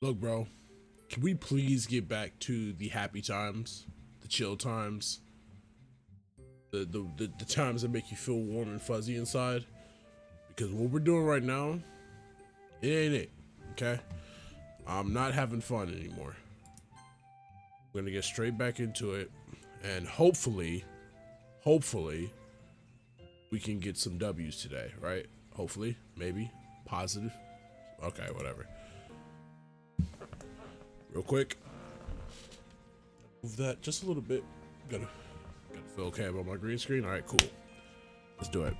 Look, bro, can we please get back to the happy times, the chill times, the times that make you feel warm and fuzzy inside? Because what we're doing right now, it ain't it, okay? I'm not having fun anymore. We're gonna get straight back into it, and hopefully, we can get some W's today, right? Hopefully, maybe, positive. Okay, whatever. Real quick, move that just a little bit. Gotta feel okay about my green screen. All right, cool. Let's do it.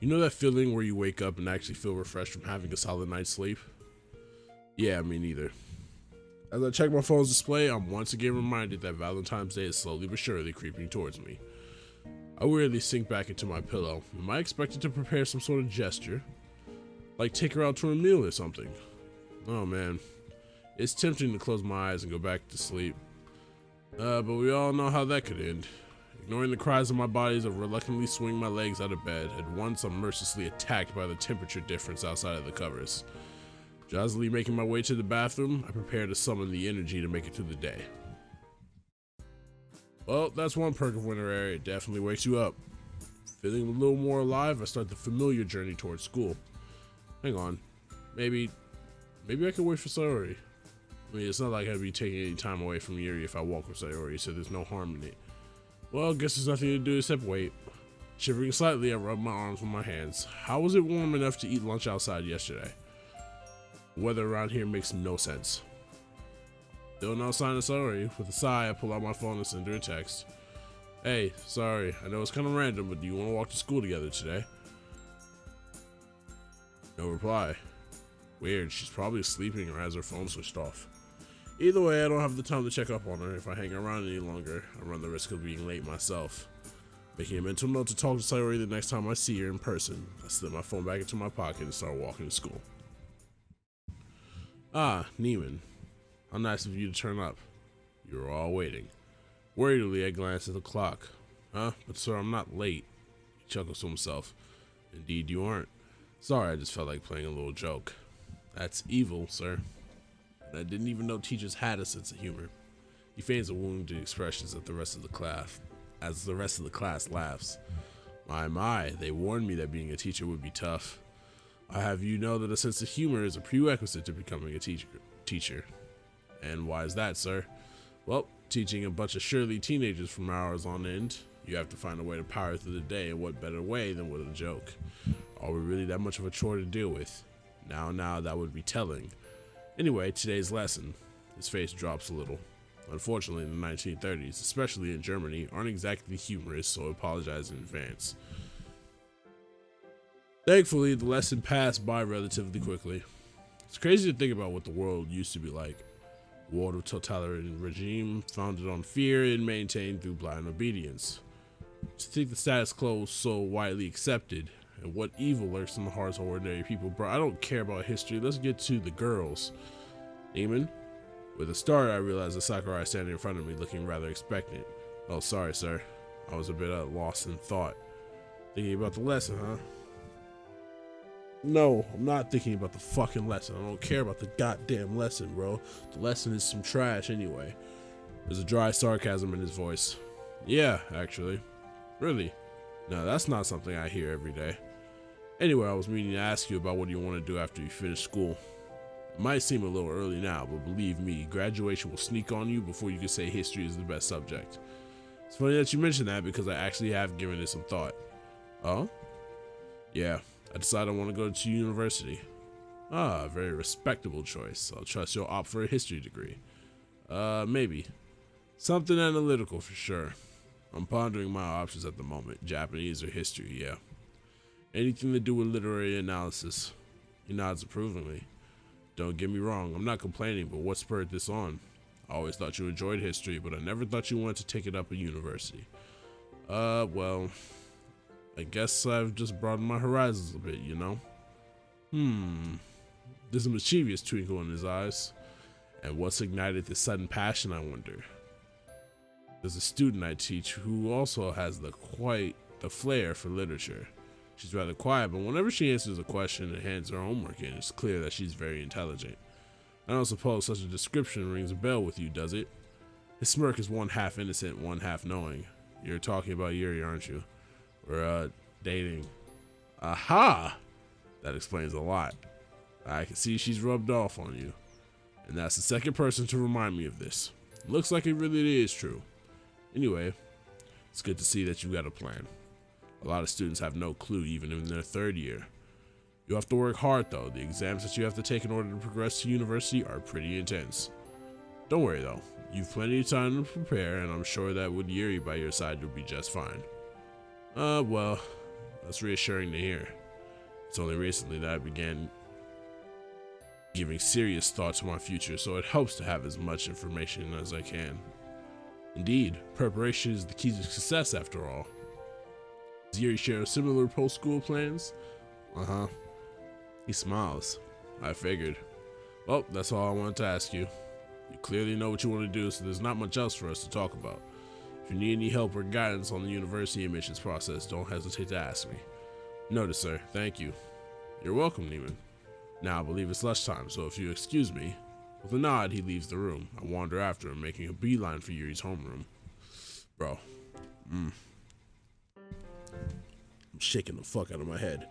You know that feeling where you wake up and actually feel refreshed from having a solid night's sleep? Yeah, me neither. As I check my phone's display, I'm once again reminded that Valentine's Day is slowly but surely creeping towards me. I weirdly sink back into my pillow. Am I expected to prepare some sort of gesture? Like take her out to a meal or something? Oh man, it's tempting to close my eyes and go back to sleep. But we all know how that could end. Ignoring the cries of my body as I reluctantly swing my legs out of bed, at once I'm mercilessly attacked by the temperature difference outside of the covers. Jazzily making my way to the bathroom, I prepare to summon the energy to make it through the day. Well, that's one perk of winter air, it definitely wakes you up. Feeling a little more alive, I start the familiar journey towards school. Hang on, maybe I could wait for Sayori. I mean, it's not like I'd be taking any time away from Yuri if I walk with Sayori, so there's no harm in it. Well, guess there's nothing to do except wait. Shivering slightly, I rub my arms with my hands. How was it warm enough to eat lunch outside yesterday? Weather around here makes no sense. Still no sign of Sayori. With a sigh, I pull out my phone and send her a text. Hey, sorry, I know it's kind of random, but do you want to walk to school together today? No reply. Weird, she's probably sleeping or has her phone switched off. Either way, I don't have the time to check up on her. If I hang around any longer, I run the risk of being late myself. Making a mental note to talk to Sayori the next time I see her in person, I slip my phone back into my pocket and start walking to school. Ah, Neiman. How nice of you to turn up. You were all waiting. Worriedly, I glance at the clock. Huh? But sir, I'm not late. He chuckles to himself. Indeed you aren't. Sorry, I just felt like playing a little joke. That's evil, sir. And I didn't even know teachers had a sense of humor. He feigns a wounded expression as the rest of the class laughs. My, they warned me that being a teacher would be tough. I have you know that a sense of humor is a prerequisite to becoming a teacher. And why is that, sir? Well, teaching a bunch of surly teenagers from hours on end, you have to find a way to power through the day, and what better way than with a joke? Are we really that much of a chore to deal with? Now, that would be telling. Anyway, today's lesson. His face drops a little. Unfortunately, in the 1930s, especially in Germany, aren't exactly humorous, so I apologize in advance. Thankfully, the lesson passed by relatively quickly. It's crazy to think about what the world used to be like. A world of totalitarian regime founded on fear and maintained through blind obedience. To think the status quo is so widely accepted, and what evil lurks in the hearts of ordinary people. Bro, I don't care about history. Let's get to the girls. Neiman? With a start, I realized that Sakurai standing in front of me looking rather expectant. Oh, sorry, sir. I was a bit lost in thought. Thinking about the lesson, huh? No, I'm not thinking about the fucking lesson. I don't care about the goddamn lesson, bro. The lesson is some trash anyway. There's a dry sarcasm in his voice. Yeah, actually. Really? No, that's not something I hear every day. Anyway, I was meaning to ask you about what you want to do after you finish school. It might seem a little early now, but believe me, graduation will sneak on you before you can say history is the best subject. It's funny that you mentioned that because I actually have given it some thought. Oh? Yeah, I decided I want to go to university. Ah, very respectable choice. I'll trust you'll opt for a history degree. Maybe. Something analytical for sure. I'm pondering my options at the moment. Japanese or history, yeah. Anything to do with literary analysis. He nods approvingly. Don't get me wrong, I'm not complaining, but what spurred this on? I always thought you enjoyed history, but I never thought you wanted to take it up at university. Well, I guess I've just broadened my horizons a bit, you know? There's a mischievous twinkle in his eyes. And what's ignited this sudden passion, I wonder? There's a student I teach who also has quite the flair for literature. She's rather quiet, but whenever she answers a question and hands her homework in, it's clear that she's very intelligent. I don't suppose such a description rings a bell with you, does it? His smirk is one half innocent, one half knowing. You're talking about Yuri, aren't you? We're, dating. Aha! That explains a lot. I can see she's rubbed off on you. And that's the second person to remind me of this. Looks like it really is true. Anyway, it's good to see that you got a plan. A lot of students have no clue even in their third year. You have to work hard though. The exams that you have to take in order to progress to university are pretty intense. Don't worry though. You've plenty of time to prepare, and I'm sure that with Yuri by your side you'll be just fine. Well, that's reassuring to hear. It's only recently that I began giving serious thought to my future, so it helps to have as much information as I can. Indeed, preparation is the key to success after all. Does Yuri share similar post-school plans? Uh-huh. He smiles. I figured. Well, that's all I wanted to ask you. You clearly know what you want to do, so there's not much else for us to talk about. If you need any help or guidance on the university admissions process, don't hesitate to ask me. Noted, sir. Thank you. You're welcome, Neiman. Now I believe it's lunchtime, so if you excuse me. With a nod, he leaves the room. I wander after him, making a beeline for Yuri's homeroom. Bro. I'm shaking the fuck out of my head.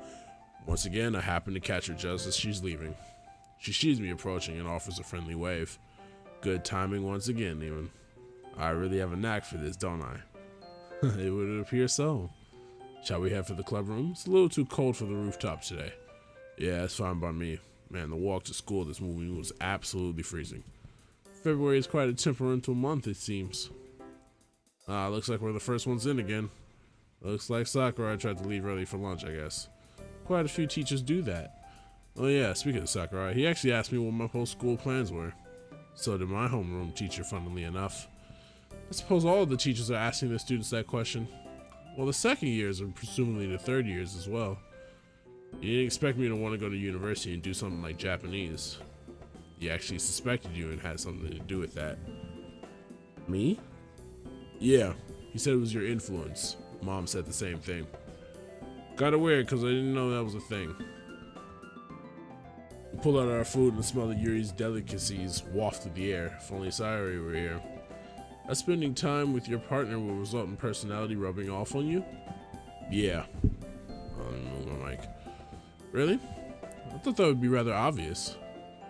Once again, I happen to catch her just as she's leaving. She sees me approaching and offers a friendly wave. Good timing once again, Neiman. I really have a knack for this, don't I? It would appear so. Shall we head for the club room? It's a little too cold for the rooftop today. Yeah, it's fine by me. Man, the walk to school this morning was absolutely freezing. February is quite a temperamental month, it seems. Looks like we're the first ones in again. Looks like Sakurai tried to leave early for lunch, I guess. Quite a few teachers do that. Oh yeah, speaking of Sakurai, he actually asked me what my post-school plans were. So did my homeroom teacher, funnily enough. I suppose all of the teachers are asking the students that question. Well, the second years and presumably the third years as well. He didn't expect me to want to go to university and do something like Japanese. He actually suspected you and had something to do with that. Me? Yeah, he said it was your influence. Mom said the same thing. Kinda weird because I didn't know that was a thing. We pulled out our food and the smell of Yuri's delicacies wafted the air. If only Sayori were here. Spending time with your partner will result in personality rubbing off on you? Yeah. Move my mic. Really? I thought that would be rather obvious.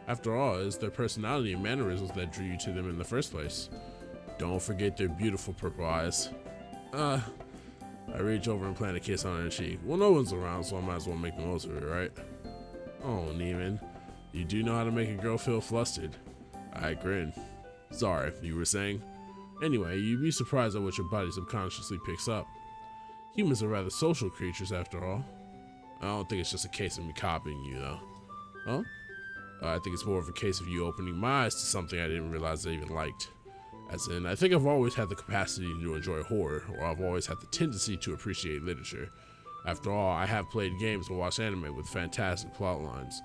After all, it's their personality and mannerisms that drew you to them in the first place. Don't forget their beautiful purple eyes. I reach over and plant a kiss on her cheek. Well, no one's around, so I might as well make the most of it, right? Oh, Neiman, you do know how to make a girl feel flustered. I grin. Sorry, you were saying? Anyway, you'd be surprised at what your body subconsciously picks up. Humans are rather social creatures, after all. I don't think it's just a case of me copying you, though. Oh? I think it's more of a case of you opening my eyes to something I didn't realize I even liked. As in, I think I've always had the capacity to enjoy horror, or I've always had the tendency to appreciate literature. After all, I have played games and watched anime with fantastic plot lines.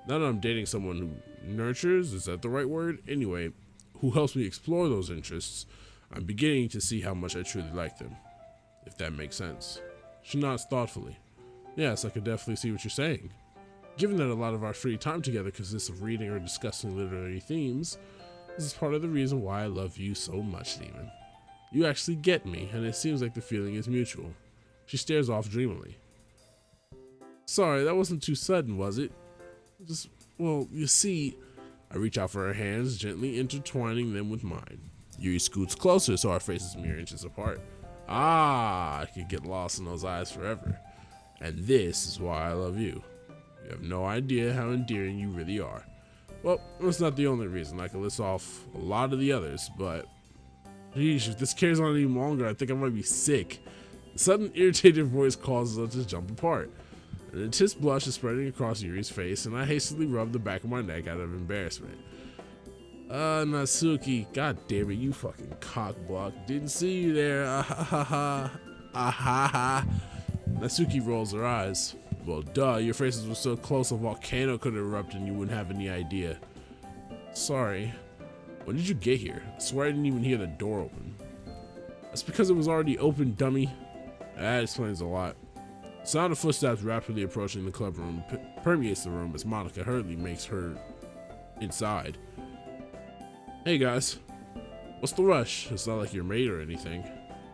Now that I'm dating someone who nurtures, is that the right word? Anyway, who helps me explore those interests, I'm beginning to see how much I truly like them. If that makes sense. She nods thoughtfully. Yes, I can definitely see what you're saying. Given that a lot of our free time together consists of reading or discussing literary themes, this is part of the reason why I love you so much, Neiman. You actually get me, and it seems like the feeling is mutual. She stares off dreamily. Sorry, that wasn't too sudden, was it? Well, you see, I reach out for her hands, gently intertwining them with mine. Yuri scoots closer so our faces mere inches apart. I could get lost in those eyes forever. And this is why I love you. You have no idea how endearing you really are. Well, that's not the only reason. I can list off a lot of the others, but geez, if this carries on any longer, I think I might be sick. A sudden irritated voice causes us to jump apart. An intense blush is spreading across Yuri's face, and I hastily rub the back of my neck out of embarrassment. Natsuki, god damn it, you fucking cockblock. Didn't see you there. Natsuki rolls her eyes. Well, duh, your faces were so close a volcano could erupt and you wouldn't have any idea. Sorry. When did you get here? I swear I didn't even hear the door open. That's because it was already open, dummy. That explains a lot. The sound of footsteps rapidly approaching the club room permeates the room as Monica hurriedly makes her inside. Hey guys, what's the rush? It's not like you're late or anything.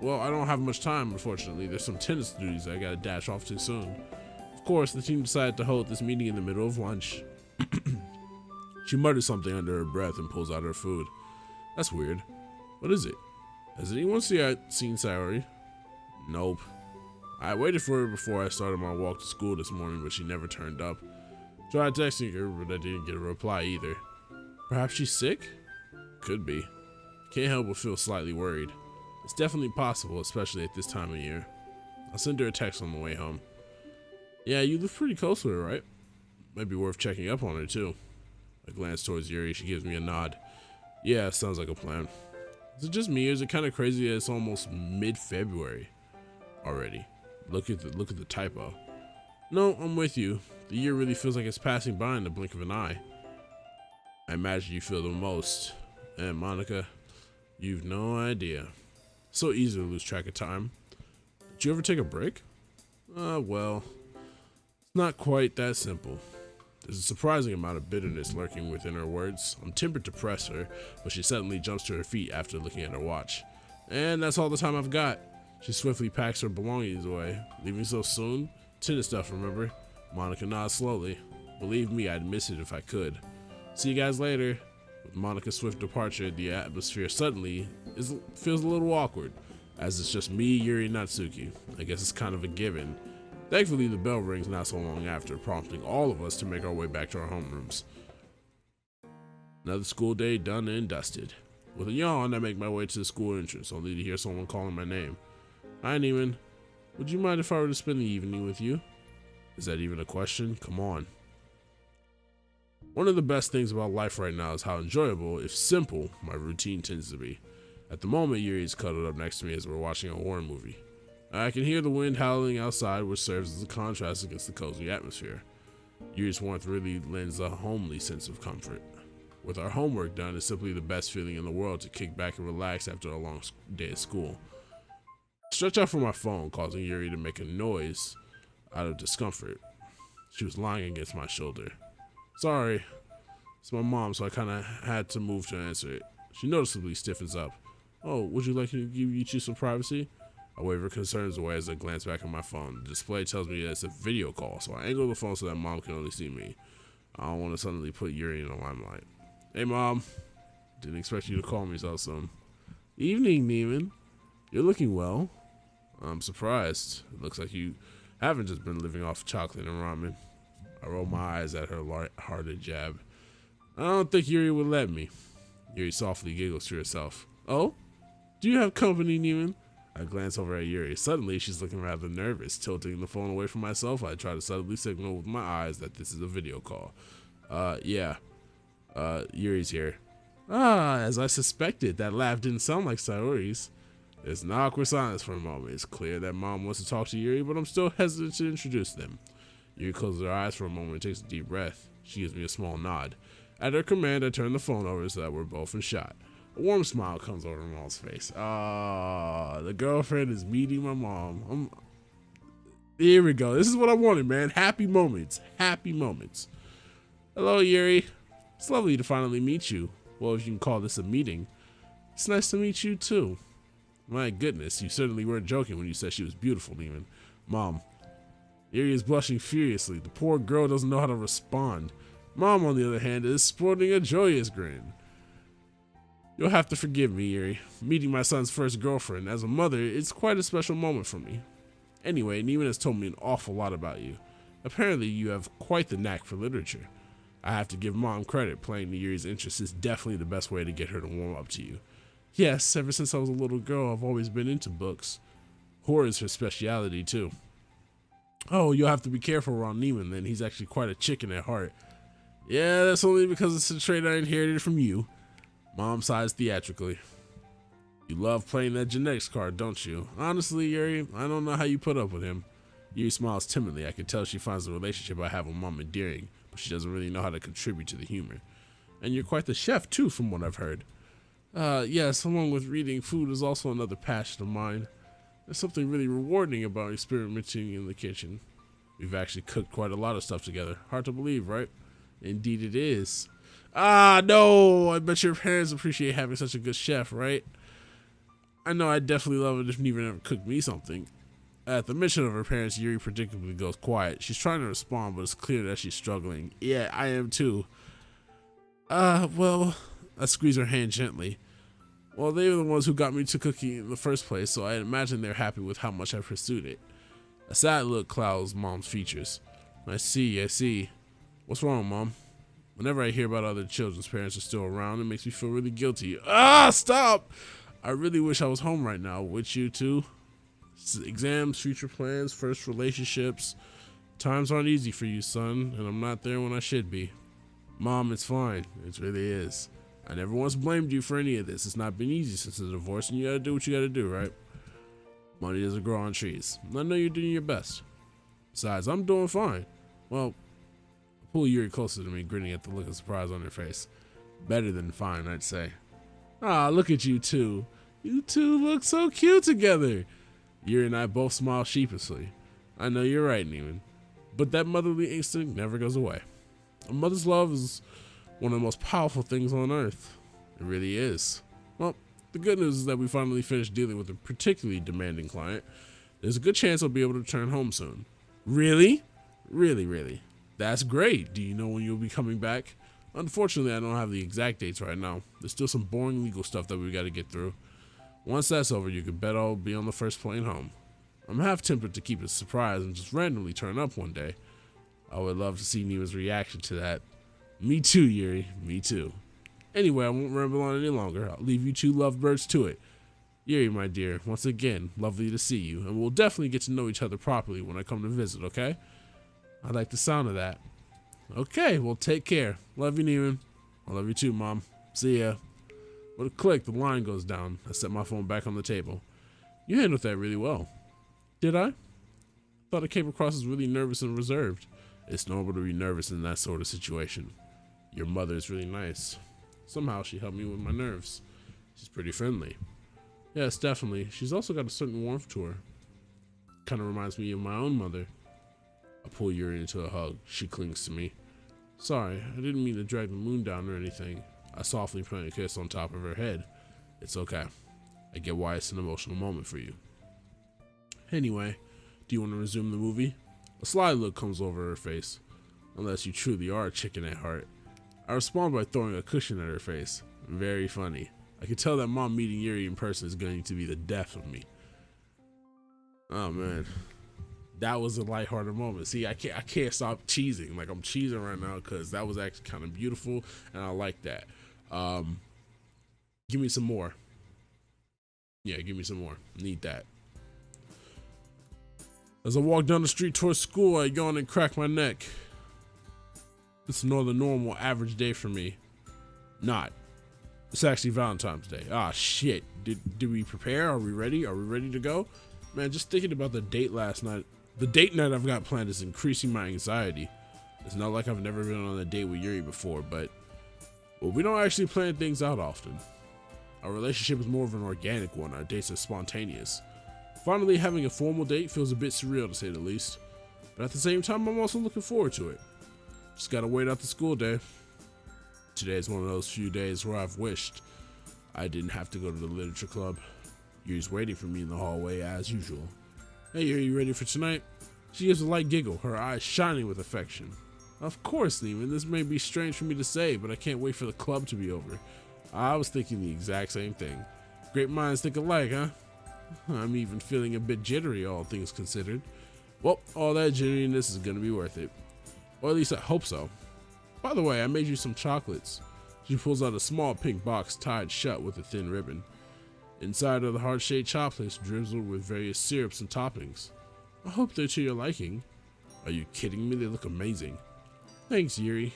Well, I don't have much time, unfortunately. There's some tennis duties I gotta dash off to soon. Of course, the team decided to hold this meeting in the middle of lunch. She mutters something under her breath and pulls out her food. That's weird. What is it? Has anyone seen Sayori? Nope. I waited for her before I started my walk to school this morning, but she never turned up. Tried texting her, but I didn't get a reply either. Perhaps she's sick? Could be. Can't help but feel slightly worried. It's definitely possible, especially at this time of year. I'll send her a text on the way home. Yeah, you live pretty close to her, right? Might be worth checking up on her, too. I glance towards Yuri. She gives me a nod. Yeah, sounds like a plan. Is it just me, or is it kind of crazy that it's almost mid-February already? Look at the typo. No, I'm with you. The year really feels like it's passing by in the blink of an eye. I imagine you feel the most. And Monica, you've no idea. So easy to lose track of time. Did you ever take a break? Well, it's not quite that simple. There's a surprising amount of bitterness lurking within her words. I'm tempted to press her, but she suddenly jumps to her feet after looking at her watch. And that's all the time I've got. She swiftly packs her belongings away. Leaving so soon? Tennis stuff, remember? Monica nods slowly. Believe me, I'd miss it if I could. See you guys later. With Monica's swift departure, the atmosphere suddenly feels a little awkward, as it's just me, Yuri, and Natsuki. I guess it's kind of a given. Thankfully, the bell rings not so long after, prompting all of us to make our way back to our homerooms. Another school day done and dusted. With a yawn, I make my way to the school entrance, only to hear someone calling my name. Hi, Neiman. Would you mind if I were to spend the evening with you? Is that even a question? Come on. One of the best things about life right now is how enjoyable, if simple, my routine tends to be. At the moment, Yuri is cuddled up next to me as we're watching a horror movie. I can hear the wind howling outside, which serves as a contrast against the cozy atmosphere. Yuri's warmth really lends a homely sense of comfort. With our homework done, it's simply the best feeling in the world to kick back and relax after a long day at school. I stretch out for my phone, causing Yuri to make a noise out of discomfort. She was lying against my shoulder. Sorry, it's my mom, so I kind of had to move to answer it. She noticeably stiffens up. Oh, would you like me to give you some privacy? I wave her concerns away as I glance back at my phone. The display tells me that it's a video call, so I angle the phone so that mom can only see me. I don't want to suddenly put Yuri in the limelight. Hey, Mom. Didn't expect you to call me so soon. Evening, Neiman. You're looking well. I'm surprised. It looks like you haven't just been living off chocolate and ramen. I roll my eyes at her light-hearted jab. I don't think Yuri would let me. Yuri softly giggles to herself. Oh? Do you have company, Neiman? I glance over at Yuri. Suddenly, she's looking rather nervous. Tilting the phone away from myself, I try to subtly signal with my eyes that this is a video call. Yeah. Yuri's here. Ah, as I suspected, that laugh didn't sound like Sayori's. There's an awkward silence for a moment. It's clear that Mom wants to talk to Yuri, but I'm still hesitant to introduce them. Yuri closes her eyes for a moment and takes a deep breath. She gives me a small nod. At her command, I turn the phone over so that we're both in shot. A warm smile comes over Mom's face. Ah, the girlfriend is meeting my mom. Here we go. This is what I wanted, man. Happy moments. Happy moments. Hello, Yuri. It's lovely to finally meet you. Well, if you can call this a meeting. It's nice to meet you, too. My goodness, you certainly weren't joking when you said she was beautiful, even. Mom. Yuri is blushing furiously. The poor girl doesn't know how to respond. Mom, on the other hand, is sporting a joyous grin. You'll have to forgive me, Yuri. Meeting my son's first girlfriend. As a mother, it's quite a special moment for me. Anyway, Neiman has told me an awful lot about you. Apparently, you have quite the knack for literature. I have to give Mom credit. Playing to Yuri's interest is definitely the best way to get her to warm up to you. Yes, ever since I was a little girl, I've always been into books. Horror is her speciality, too. Oh, you'll have to be careful around Neiman, then. He's actually quite a chicken at heart. Yeah, that's only because it's a trait I inherited from you. Mom sighs theatrically. You love playing that genetics card, don't you? Honestly, Yuri, I don't know how you put up with him. Yuri smiles timidly. I can tell she finds the relationship I have with Mom endearing, but she doesn't really know how to contribute to the humor. And you're quite the chef, too, from what I've heard. Yes, along with reading, food is also another passion of mine. There's something really rewarding about experimenting in the kitchen. We've actually cooked quite a lot of stuff together. Hard to believe, right? Indeed it is. Ah, no! I bet your parents appreciate having such a good chef, right? I know I'd definitely love it if Neva never cooked me something. At the mention of her parents, Yuri predictably goes quiet. She's trying to respond, but it's clear that she's struggling. Yeah, I am too. Well, I squeeze her hand gently. Well, they were the ones who got me to cooking in the first place, so I imagine they're happy with how much I pursued it. A sad look clouds Mom's features. I see. What's wrong, Mom? Whenever I hear about other children's parents are still around, it makes me feel really guilty. Ah, stop! I really wish I was home right now with you two. Exams, future plans, first relationships. Times aren't easy for you, son, and I'm not there when I should be. Mom, it's fine. It really is. I never once blamed you for any of this. It's not been easy since the divorce, and you gotta do what you gotta do, right? Money doesn't grow on trees. I know you're doing your best. Besides, I'm doing fine. Well, I pull Yuri closer to me, grinning at the look of surprise on her face. Better than fine, I'd say. Ah, look at you two. You two look so cute together. Yuri and I both smile sheepishly. I know you're right, Neiman. But that motherly instinct never goes away. A mother's love is one of the most powerful things on earth. It really is. Well, the good news is that we finally finished dealing with a particularly demanding client. There's a good chance I'll be able to return home soon. Really? Really? That's great. Do you know when you'll be coming back? Unfortunately, I don't have the exact dates right now. There's still some boring legal stuff that we've got to get through. Once that's over, you can bet I'll be on the first plane home. I'm half tempted to keep it a surprise and just randomly turn up one day. I would love to see Neva's reaction to that. Me too, Yuri. Me too. Anyway, I won't ramble on any longer. I'll leave you two lovebirds to it. Yuri, my dear, once again, lovely to see you, and we'll definitely get to know each other properly when I come to visit, okay? I like the sound of that. Okay, well, take care. Love you, Neiman. I love you too, Mom. See ya. With a click, the line goes down. I set my phone back on the table. You handled that really well. Did I? Thought I came across as really nervous and reserved. It's normal to be nervous in that sort of situation. Your mother is really nice. Somehow she helped me with my nerves. She's pretty friendly. Yes, definitely. She's also got a certain warmth to her. Kind of reminds me of my own mother. I pull Yuri into a hug. She clings to me. Sorry, I didn't mean to drag the moon down or anything. I softly plant a kiss on top of her head. It's okay. I get why it's an emotional moment for you. Anyway, do you want to resume the movie? A sly look comes over her face. Unless you truly are a chicken at heart. I respond by throwing a cushion at her face. Very funny. I can tell that Mom meeting Yuri in person is going to be the death of me. Oh man. That was a lighthearted moment. See, I can't stop cheesing. Like, I'm cheesing right now because that was actually kind of beautiful and I like that. Give me some more. Yeah, give me some more. Need that. As I walk down the street towards school, I yawn and crack my neck. It's another normal, average day for me. Not. It's actually Valentine's Day. Ah, shit. Did we prepare? Are we ready? Are we ready to go? Man, just thinking about the date last night. The date night I've got planned is increasing my anxiety. It's not like I've never been on a date with Yuri before, but well, we don't actually plan things out often. Our relationship is more of an organic one. Our dates are spontaneous. Finally, having a formal date feels a bit surreal to say the least. But at the same time, I'm also looking forward to it. Just gotta wait out the school day. Today is one of those few days where I've wished I didn't have to go to the literature club. Yuri's waiting for me in the hallway as usual. Hey, Yuri, you ready for tonight? She gives a light giggle, her eyes shining with affection. Of course, Neiman. This may be strange for me to say, but I can't wait for the club to be over. I was thinking the exact same thing. Great minds think alike, huh? I'm even feeling a bit jittery, all things considered. Well, all that jitteriness is gonna be worth it. Or at least I hope so. By the way, I made you some chocolates. She pulls out a small pink box tied shut with a thin ribbon. Inside are the heart-shaped chocolates drizzled with various syrups and toppings. I hope they're to your liking. Are you kidding me? They look amazing. Thanks, Yuri.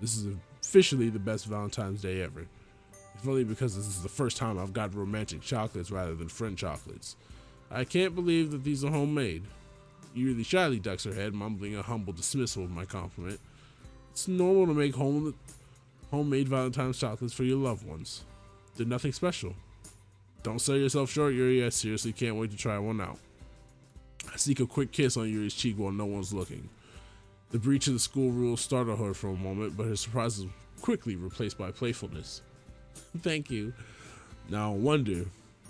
This is officially the best Valentine's Day ever. If only because this is the first time I've got romantic chocolates rather than friend chocolates. I can't believe that these are homemade. Yuri shyly ducks her head, mumbling a humble dismissal of my compliment. It's normal to make homemade Valentine's chocolates for your loved ones. They're nothing special. Don't sell yourself short, Yuri. I seriously can't wait to try one out. I sneak a quick kiss on Yuri's cheek while no one's looking. The breach of the school rules startled her for a moment, but her surprise was quickly replaced by playfulness. Thank you. Now I wonder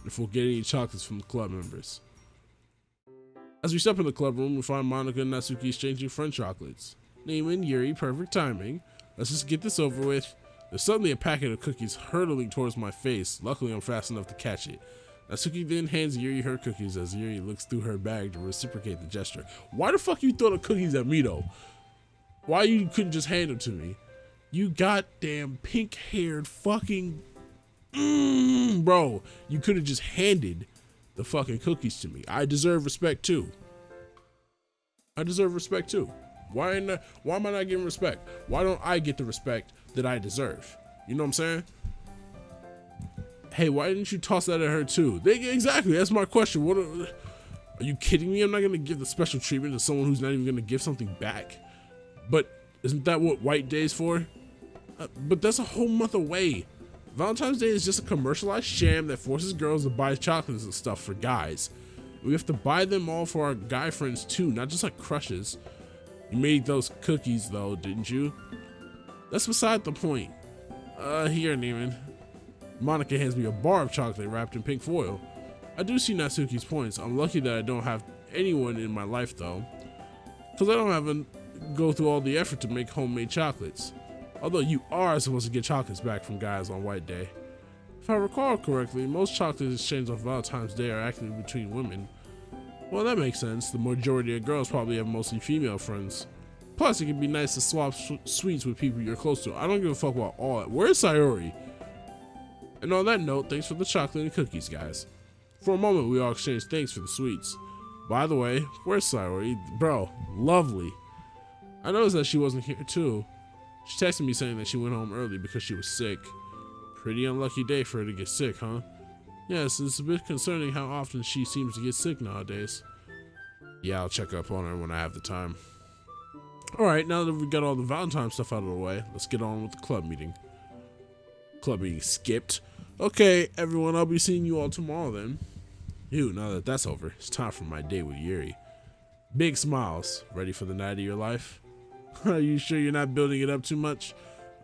if we'll get any chocolates from the club members. As we step in the club room, we find Monika and Natsuki exchanging friend chocolates. Neiman, Yuri, perfect timing. Let's just get this over with. There's suddenly a packet of cookies hurtling towards my face. Luckily, I'm fast enough to catch it. Natsuki then hands Yuri her cookies as Yuri looks through her bag to reciprocate the gesture. Why the fuck you throw the cookies at me though? Why you couldn't just hand them to me? You goddamn pink-haired fucking... bro, you could have just handed the fucking cookies to me. I deserve respect too. I deserve respect too. Why am I not getting respect? Why don't I get the respect that I deserve? You know what I'm saying? Hey, why didn't you toss that at her too? Exactly, that's my question. What are you kidding me? I'm not gonna give the special treatment to someone who's not even gonna give something back. But isn't that what White Day's for? But that's a whole month away. Valentine's Day is just a commercialized sham that forces girls to buy chocolates and stuff for guys. We have to buy them all for our guy friends too, not just like crushes. You made those cookies though, didn't you? That's beside the point. Here, Neiman. Monika hands me a bar of chocolate wrapped in pink foil. I do see Natsuki's points. I'm lucky that I don't have anyone in my life though, because I don't have to go through all the effort to make homemade chocolates. Although you are supposed to get chocolates back from guys on White Day. If I recall correctly, most chocolates exchanged on Valentine's Day are actually between women. Well, that makes sense. The majority of girls probably have mostly female friends. Plus, it can be nice to swap sweets with people you're close to. I don't give a fuck about all that. Where's Sayori? And on that note, thanks for the chocolate and cookies, guys. For a moment, we all exchanged thanks for the sweets. By the way, where's Sayori? Bro, lovely. I noticed that she wasn't here too. She texted me saying that she went home early because she was sick. Pretty unlucky day for her to get sick, huh? Yes, it's a bit concerning how often she seems to get sick nowadays. Yeah, I'll check up on her when I have the time. Alright, now that we got all the Valentine stuff out of the way, let's get on with the club meeting. Club meeting skipped. Okay, everyone, I'll be seeing you all tomorrow then. Ew, now that that's over, it's time for my date with Yuri. Big smiles. Ready for the night of your life? Are you sure you're not building it up too much?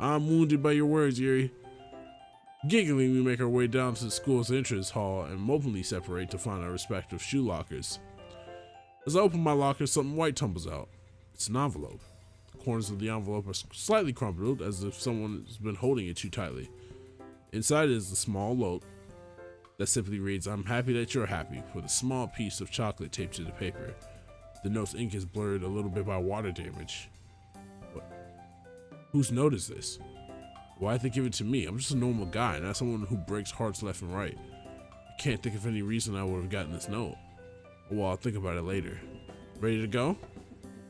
I'm wounded by your words, Yuri. Giggling, we make our way down to the school's entrance hall and mopingly separate to find our respective shoe lockers. As I open my locker, something white tumbles out. It's an envelope. The corners of the envelope are slightly crumpled, as if someone has been holding it too tightly. Inside is a small note that simply reads, "I'm happy that you're happy," with a small piece of chocolate taped to the paper. The note's ink is blurred a little bit by water damage. What? Whose note is this? Why'd they give it to me? I'm just a normal guy, not someone who breaks hearts left and right. I can't think of any reason I would have gotten this note. Well, I'll think about it later. Ready to go?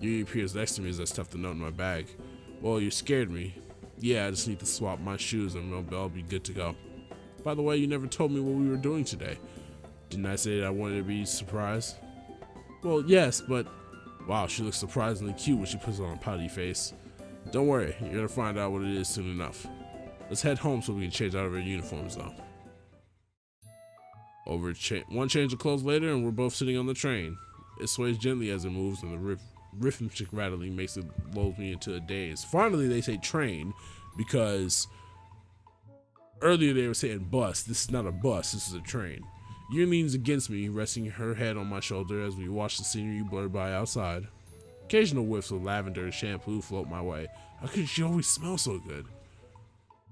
Yuri appears next to me as I stuff the note in my bag. Well, you scared me. Yeah, I just need to swap my shoes and I'll be good to go. By the way, you never told me what we were doing today. Didn't I say that I wanted to be surprised? Well, yes, but... Wow, she looks surprisingly cute when she puts on a pouty face. Don't worry, you're gonna find out what it is soon enough. Let's head home so we can change out of our uniforms though. One change of clothes later and we're both sitting on the train. It sways gently as it moves and the rhythmic rattling makes it lull me into a daze. Finally they say train because earlier they were saying bus. This is not a bus, this is a train. Yuri leans against me, resting her head on my shoulder as we watch the scenery blur by outside. Occasional whiffs of lavender and shampoo float my way. How could she always smell so good?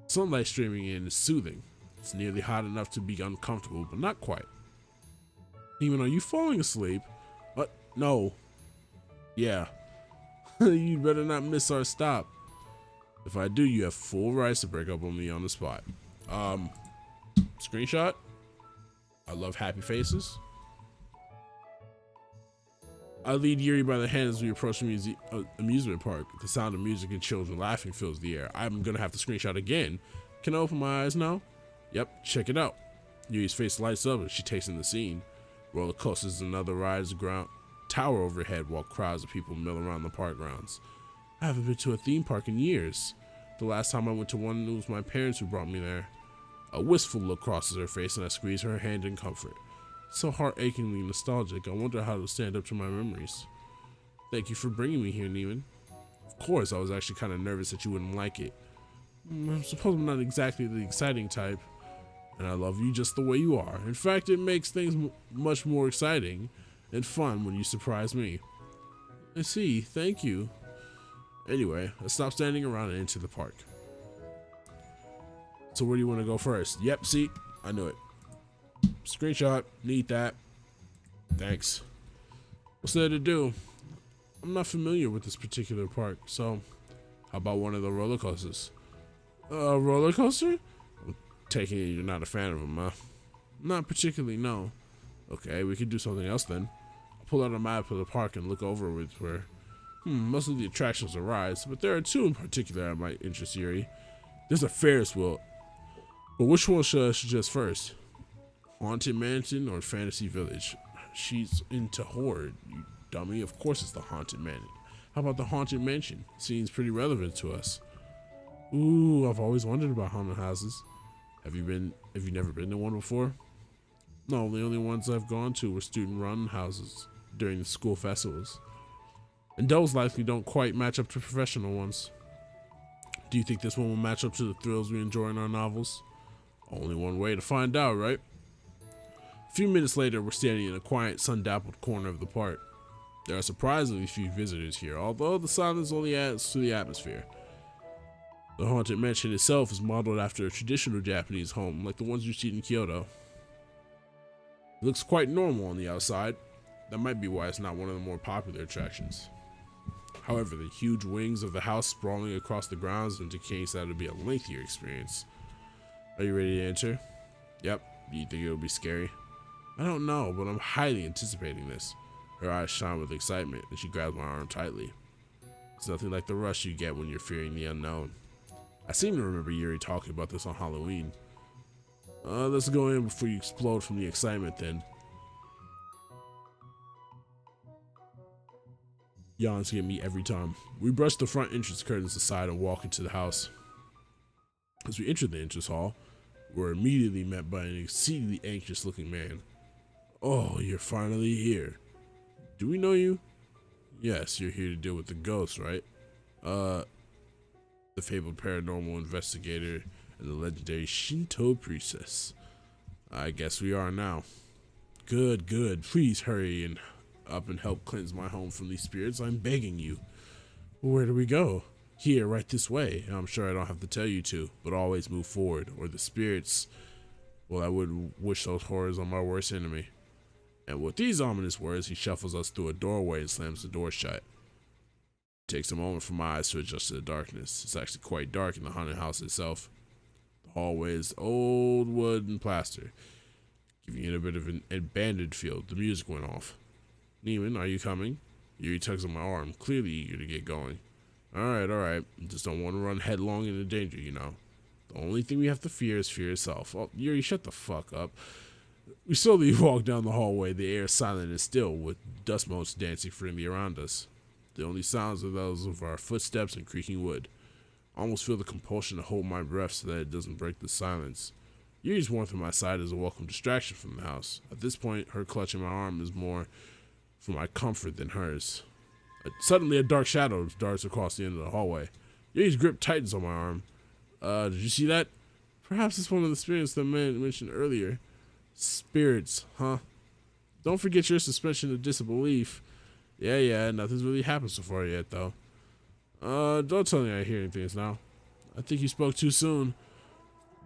Sunlight streaming in is soothing. It's nearly hot enough to be uncomfortable, but not quite. Even, are you falling asleep? What? No. Yeah. You better not miss our stop. If I do, you have full rights to break up on me on the spot. Screenshot. I love happy faces. I lead Yuri by the hand as we approach the amusement park. The sound of music and children laughing fills the air. I'm gonna have to screenshot again. Can I open my eyes now? Yep, check it out. Yuri's face lights up as she takes in the scene. Roller coasters and other rides ground tower overhead while crowds of people mill around the park grounds. I haven't been to a theme park in years. The last time I went to one, it was my parents who brought me there. A wistful look crosses her face, and I squeeze her hand in comfort. So heart-achingly nostalgic, I wonder how it'll stand up to my memories. Thank you for bringing me here, Neiman. Of course, I was actually kind of nervous that you wouldn't like it. I suppose I'm not exactly the exciting type, and I love you just the way you are. In fact, it makes things much more exciting and fun when you surprise me. I see, thank you. Anyway, let's stop standing around and enter the park. So where do you want to go first? Yep, see, I knew it. Screenshot, need that. Thanks. What's there to do? I'm not familiar with this particular park, so how about one of the roller coasters? A roller coaster? I'm taking it you're not a fan of them, huh? Not particularly, no. Okay, we could do something else then. I'll pull out a map of the park and look over with where most of the attractions are rides, but there are two in particular that might interest Yuri. There's a Ferris wheel, but which one should I suggest first? Haunted Mansion or Fantasy Village? She's into horror, you dummy. Of course it's the Haunted Mansion. How about the Haunted Mansion? Seems pretty relevant to us. Ooh, I've always wondered about haunted houses. Have you never been to one before? No, the only ones I've gone to were student-run houses during the school festivals. And those likely don't quite match up to professional ones. Do you think this one will match up to the thrills we enjoy in our novels? Only one way to find out, right? A few minutes later, we're standing in a quiet, sun-dappled corner of the park. There are surprisingly few visitors here, although the silence only adds to the atmosphere. The Haunted Mansion itself is modeled after a traditional Japanese home, like the ones you see in Kyoto. It looks quite normal on the outside. That might be why it's not one of the more popular attractions. However, the huge wings of the house sprawling across the grounds indicates that it'll be a lengthier experience. Are you ready to enter? Yep. Do you think it'll be scary? I don't know, but I'm highly anticipating this. Her eyes shine with excitement, and she grabs my arm tightly. It's nothing like the rush you get when you're fearing the unknown. I seem to remember Yuri talking about this on Halloween. Let's go in before you explode from the excitement then. Yawns get me every time. We brush the front entrance curtains aside and walk into the house. As we enter the entrance hall, we're immediately met by an exceedingly anxious looking man. Oh, you're finally here. Do we know you? Yes, you're here to deal with the ghosts, right? The fabled paranormal investigator and the legendary Shinto priestess. I guess we are now. Good, good. Please hurry and up and help cleanse my home from these spirits. I'm begging you. Where do we go? Here, right this way. I'm sure I don't have to tell you to, but always move forward, or the spirits, well, I would wish those horrors on my worst enemy. And with these ominous words, he shuffles us through a doorway and slams the door shut. It takes a moment for my eyes to adjust to the darkness. It's actually quite dark in the haunted house itself. The hallway is old wood and plaster, giving it a bit of an abandoned feel. The music went off. Neiman, are you coming? Yuri tugs on my arm, clearly eager to get going. Alright. Just don't want to run headlong into danger, you know. The only thing we have to fear is fear itself. Oh, Yuri, shut the fuck up. We slowly walk down the hallway, the air silent and still, with dust motes dancing freely around us. The only sounds are those of our footsteps and creaking wood. I almost feel the compulsion to hold my breath so that it doesn't break the silence. Yuri's warmth at my side is a welcome distraction from the house. At this point, her clutching my arm is more for my comfort than hers. Suddenly, a dark shadow darts across the end of the hallway. Yuri's grip tightens on my arm. Did you see that? Perhaps it's one of the spirits that man mentioned earlier. Spirits, huh? Don't forget your suspension of disbelief. Yeah, nothing's really happened so far yet, though. Don't tell me I hear anything now. I think you spoke too soon.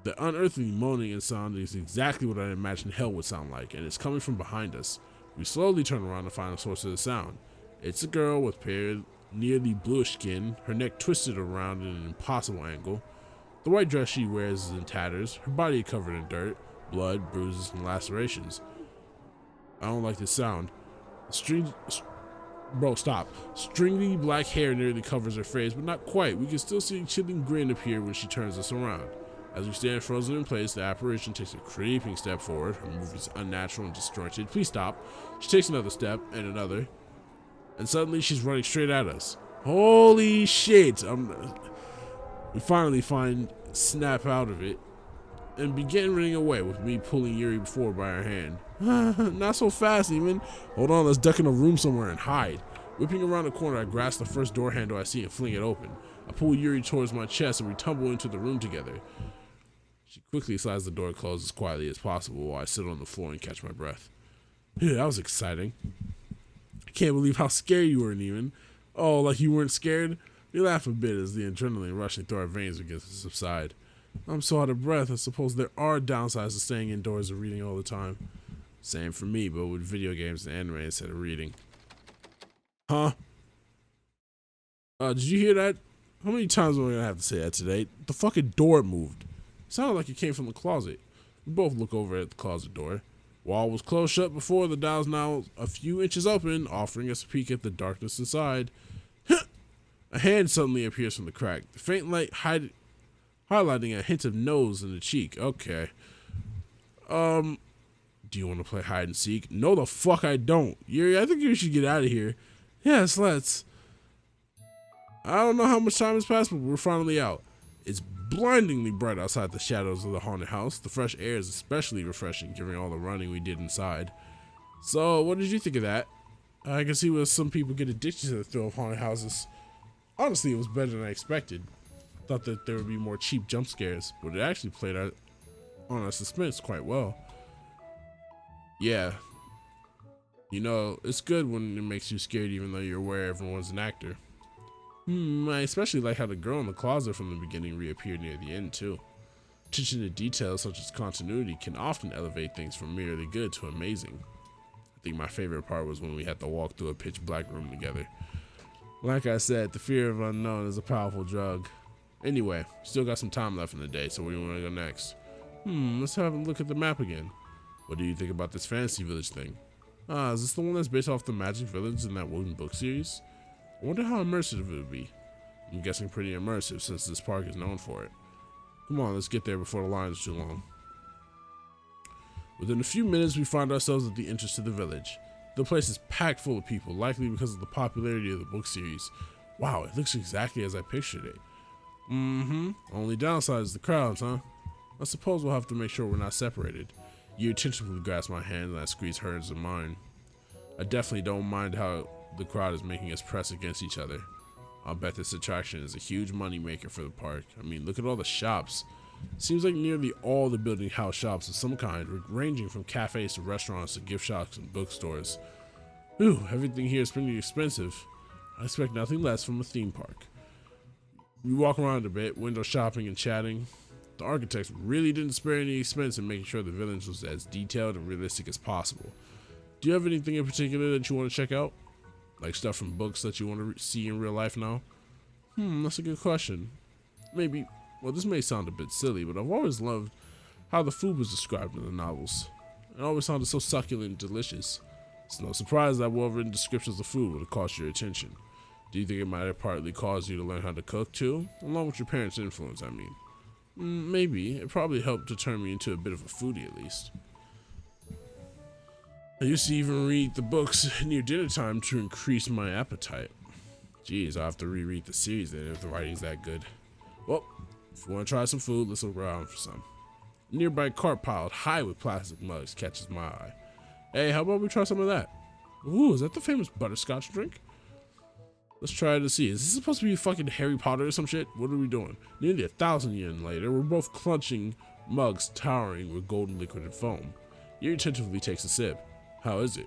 The unearthly moaning and sound is exactly what I imagined hell would sound like, and it's coming from behind us. We slowly turn around to find the source of the sound. It's a girl with pale, nearly bluish skin, her neck twisted around in an impossible angle. The white dress she wears is in tatters, her body covered in dirt, blood, bruises, and lacerations. I don't like this sound. Bro, stop. Stringy black hair nearly covers her face, but not quite. We can still see a chilling grin appear when she turns us around. As we stand frozen in place, the apparition takes a creeping step forward. Her movement is unnatural and disjointed. Please stop. She takes another step, and another. And suddenly, she's running straight at us. Holy shit! We finally snap out of it. and began running away with me pulling Yuri forward by her hand. Not so fast, even. Hold on, let's duck in a room somewhere and hide. Whipping around the corner, I grasp the first door handle I see and fling it open. I pull Yuri towards my chest and we tumble into the room together. She quickly slides the door closed as quietly as possible while I sit on the floor and catch my breath. That was exciting. I can't believe how scared you were, Neiman. Oh, like you weren't scared? We laugh a bit as the adrenaline rushing through our veins begins to subside. I'm so out of breath. I suppose there are downsides to staying indoors and reading all the time. Same for me, but with video games and anime instead of reading. Huh? Did you hear that? How many times am I gonna have to say that today? The fucking door moved. It sounded like it came from the closet. We both look over at the closet door. Wall was closed shut before, the dial's now a few inches open, offering us a peek at the darkness inside. A hand suddenly appears from the crack. The faint light highlighting a hint of nose in the cheek. Okay. Do you want to play hide and seek? No, the fuck I don't. Yuri, I think you should get out of here. Yes, let's. I don't know how much time has passed, but we're finally out. It's blindingly bright outside the shadows of the haunted house. The fresh air is especially refreshing, given all the running we did inside. So, what did you think of that? I can see where some people get addicted to the thrill of haunted houses. Honestly, it was better than I expected. Thought that there would be more cheap jump scares, but it actually played on our suspense quite well. Yeah. You know, it's good when it makes you scared even though you're aware everyone's an actor. I especially like how the girl in the closet from the beginning reappeared near the end too. Attention to details such as continuity can often elevate things from merely good to amazing. I think my favorite part was when we had to walk through a pitch black room together. Like I said, the fear of unknown is a powerful drug. Anyway, still got some time left in the day, so where do you want to go next? Let's have a look at the map again. What do you think about this fantasy village thing? Is this the one that's based off the Magic Village in that wooden book series? I wonder how immersive it would be. I'm guessing pretty immersive since this park is known for it. Come on, let's get there before the line is too long. Within a few minutes, we find ourselves at the entrance to the village. The place is packed full of people, likely because of the popularity of the book series. Wow, it looks exactly as I pictured it. Only downside is the crowds, huh? I suppose we'll have to make sure we're not separated. You attentively grasp my hand and I squeeze hers in mine. I definitely don't mind how the crowd is making us press against each other. I'll bet this attraction is a huge money maker for the park. I mean, look at all the shops. Seems like nearly all the building house shops of some kind, ranging from cafes to restaurants to gift shops and bookstores. Ooh, everything here is pretty expensive. I expect nothing less from a theme park. We walk around a bit, window shopping and chatting. The architects really didn't spare any expense in making sure the village was as detailed and realistic as possible. Do you have anything in particular that you want to check out? Like stuff from books that you want to see in real life now? That's a good question. Maybe, well, this may sound a bit silly, but I've always loved how the food was described in the novels. It always sounded so succulent and delicious. It's no surprise that well-written descriptions of food would have caught your attention. Do you think it might have partly caused you to learn how to cook too? Along with your parents' influence, I mean. Maybe. It probably helped to turn me into a bit of a foodie at least. I used to even read the books near dinner time to increase my appetite. Jeez, I'll have to reread the series then if the writing's that good. Well, if you want to try some food, let's look around for some. A nearby cart piled high with plastic mugs catches my eye. Hey, how about we try some of that? Ooh, is that the famous butterscotch drink? Let's try it to see. Is this supposed to be fucking Harry Potter or some shit? What are we doing? Nearly 1,000 yen later, we're both clutching mugs towering with golden liquid and foam. Yuri attentively takes a sip. How is it?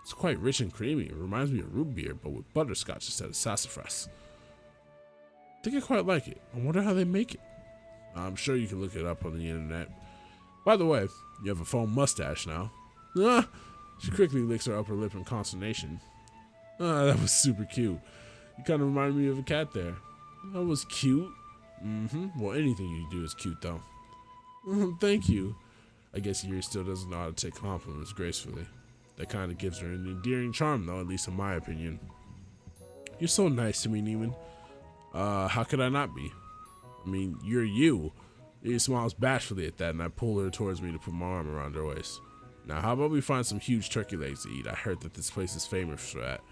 It's quite rich and creamy. It reminds me of root beer, but with butterscotch instead of sassafras. I think I quite like it. I wonder how they make it. I'm sure you can look it up on the internet. By the way, you have a foam mustache now. She quickly licks her upper lip in consternation. That was super cute. You kind of reminded me of a cat there. That was cute. Well, anything you do is cute, though. Thank you. I guess Yuri still doesn't know how to take compliments gracefully. That kind of gives her an endearing charm, though, at least in my opinion. You're so nice to me, Neiman. How could I not be? I mean, you're you. He smiles bashfully at that, and I pull her towards me to put my arm around her waist. Now, how about we find some huge turkey legs to eat? I heard that this place is famous for that.